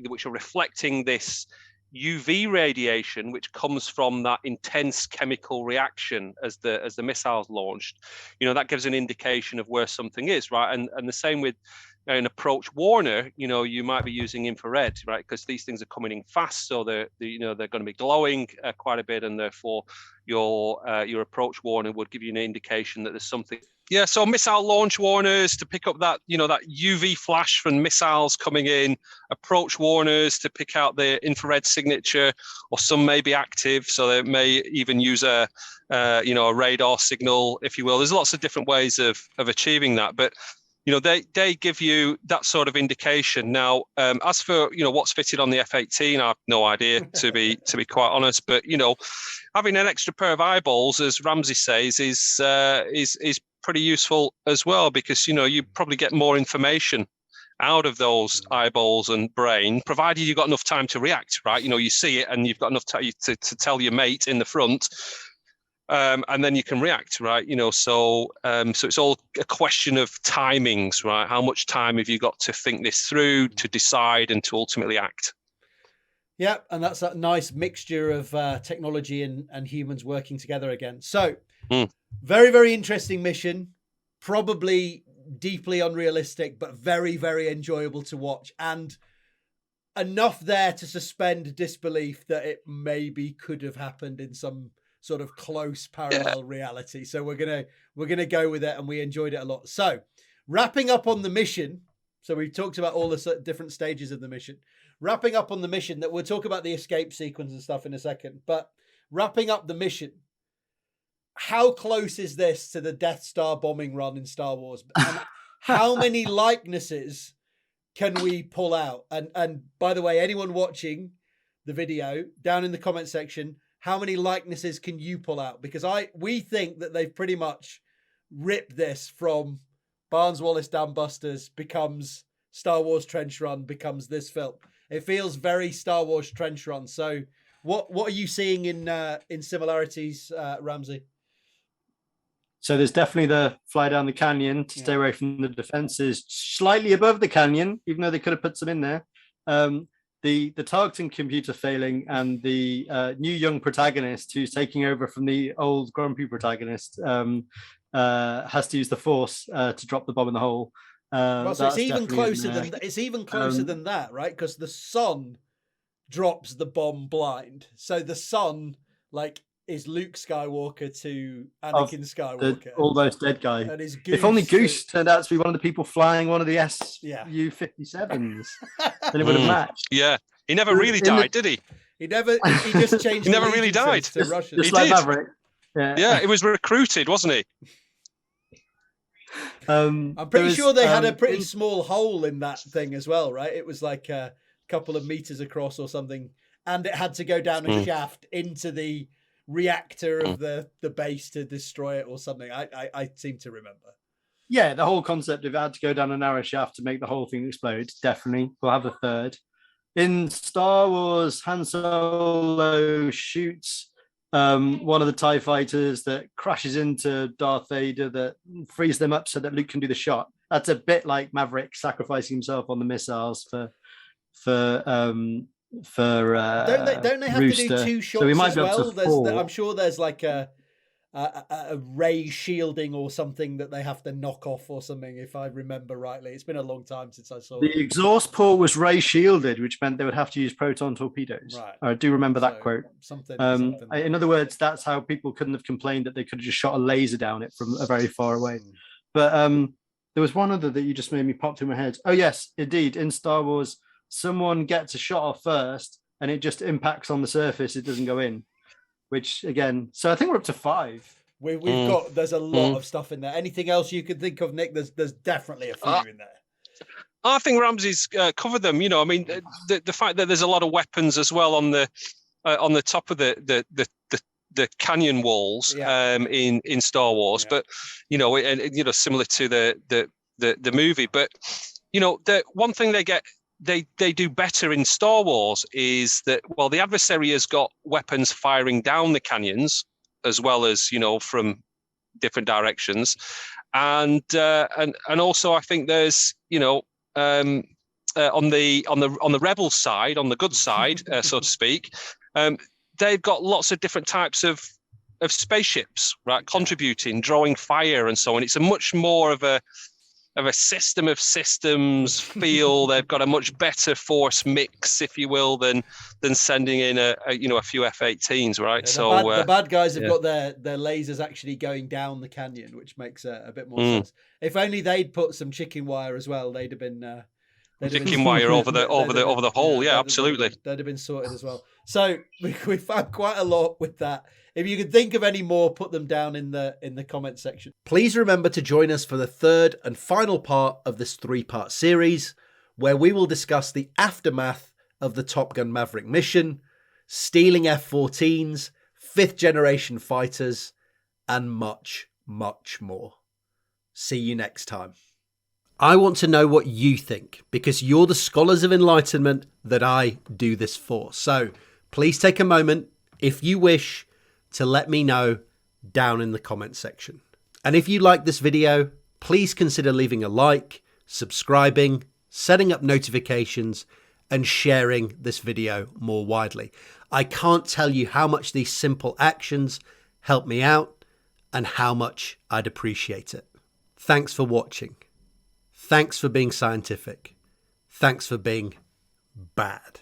which are reflecting this UV radiation, which comes from that intense chemical reaction as the missile's launched. That gives an indication of where something is, right? And the same with an approach warner. You might be using infrared, right? Because these things are coming in fast, so they're going to be glowing quite a bit, and therefore your approach warner would give you an indication that there's something. Yeah, so missile launch warners to pick up that that UV flash from missiles coming in, approach warners to pick out the infrared signature, or some may be active, so they may even use a radar signal, if you will. There's lots of different ways of achieving that, but they give you that sort of indication. Now, as for what's fitted on the F-18, I have no idea, to be quite honest. But having an extra pair of eyeballs, as Ramsey says, is pretty useful as well, because you probably get more information out of those eyeballs and brain, provided you've got enough time to react, right? You see it and you've got enough time to tell your mate in the front. And then you can react, right? So it's all a question of timings, right? How much time have you got to think this through, to decide, and to ultimately act? Yeah, and that's that nice mixture of technology and humans working together again. So, very, very interesting mission. Probably deeply unrealistic, but very, very enjoyable to watch. And enough there to suspend disbelief that it maybe could have happened in some sort of close parallel reality. So we're gonna go with it, and we enjoyed it a lot. So wrapping up on the mission. So we've talked about all the different stages of the mission. Wrapping up on the mission, that we'll talk about the escape sequence and stuff in a second. But wrapping up the mission, how close is this to the Death Star bombing run in Star Wars? And how many likenesses can we pull out? And by the way, anyone watching the video, down in the comment section, how many likenesses can you pull out? Because we think that they've pretty much ripped this from Barnes Wallis Dam Busters becomes Star Wars Trench Run becomes this film. It feels very Star Wars Trench Run. So what are you seeing in similarities, Ramsey? So there's definitely the fly down the canyon to stay away from the defenses, slightly above the canyon, even though they could have put some in there. The targeting computer failing, and the new young protagonist who's taking over from the old grumpy protagonist has to use the Force to drop the bomb in the hole. Well, so it's even closer than that, right? Because the son drops the bomb blind. So the son, is Luke Skywalker to Anakin Skywalker, the almost dead guy. And his if only Goose turned out to be one of the people flying one of the Su-57s, then it would have matched. Yeah, he never really died, did he? He just changed. He never really died. Just like Maverick. Yeah, he was recruited, wasn't he? I'm pretty sure they had a pretty small hole in that thing as well, right? It was like a couple of meters across or something, and it had to go down a shaft into the reactor of the base to destroy it or something. I seem to remember. Yeah, the whole concept of it had to go down a narrow shaft to make the whole thing explode. Definitely. We'll have a third. In Star Wars, Han Solo shoots one of the TIE fighters that crashes into Darth Vader that frees them up so that Luke can do the shot. That's a bit like Maverick sacrificing himself on the missiles for don't they have Rooster. to do 2 shots So we might as be well? up to 4. I'm sure there's like a ray shielding or something that they have to knock off or something, if I remember rightly. It's been a long time since I saw the exhaust port was ray shielded, which meant they would have to use proton torpedoes. Right. I do remember that quote. Something. In other words, that's how people couldn't have complained that they could have just shot a laser down it from a very far away. But there was one other that you just made me pop through my head. Oh yes, indeed. In Star Wars, someone gets a shot off first and it just impacts on the surface. It doesn't go in. Which again, so I think we're up to 5. We've got, there's a lot of stuff in there. Anything else you could think of, Nick? There's definitely a few in there. I think Ramsey's covered them. You know, I mean, the fact that there's a lot of weapons as well on the top of the canyon walls in Star Wars, but you know, similar to the movie. But you know, the one thing they do better in Star Wars is that, well, the adversary has got weapons firing down the canyons as well as, you know, from different directions, and also I think there's, you know, on the rebel side, on the good side, so to speak, they've got lots of different types of spaceships, right, contributing, drawing fire, and so on. It's a much more of a system of systems feel. They've got a much better force mix, if you will, than sending in a few F-18s, right? Yeah, the bad guys have got their lasers actually going down the canyon, which makes a bit more sense. If only they'd put some chicken wire as well, they'd have been chicken wire over the hole. Yeah, absolutely. They'd have been sorted as well. So we found quite a lot with that. If you can think of any more, put them down in the comment section. Please remember to join us for the 3rd and final part of this 3-part series, where we will discuss the aftermath of the Top Gun Maverick mission, stealing F-14s, 5th generation fighters, and much, much more. See you next time. I want to know what you think, because you're the scholars of enlightenment that I do this for. So please take a moment, if you wish, to let me know down in the comment section. And if you like this video, please consider leaving a like, subscribing, setting up notifications, and sharing this video more widely. I can't tell you how much these simple actions help me out and how much I'd appreciate it. Thanks for watching. Thanks for being scientific. Thanks for being bad.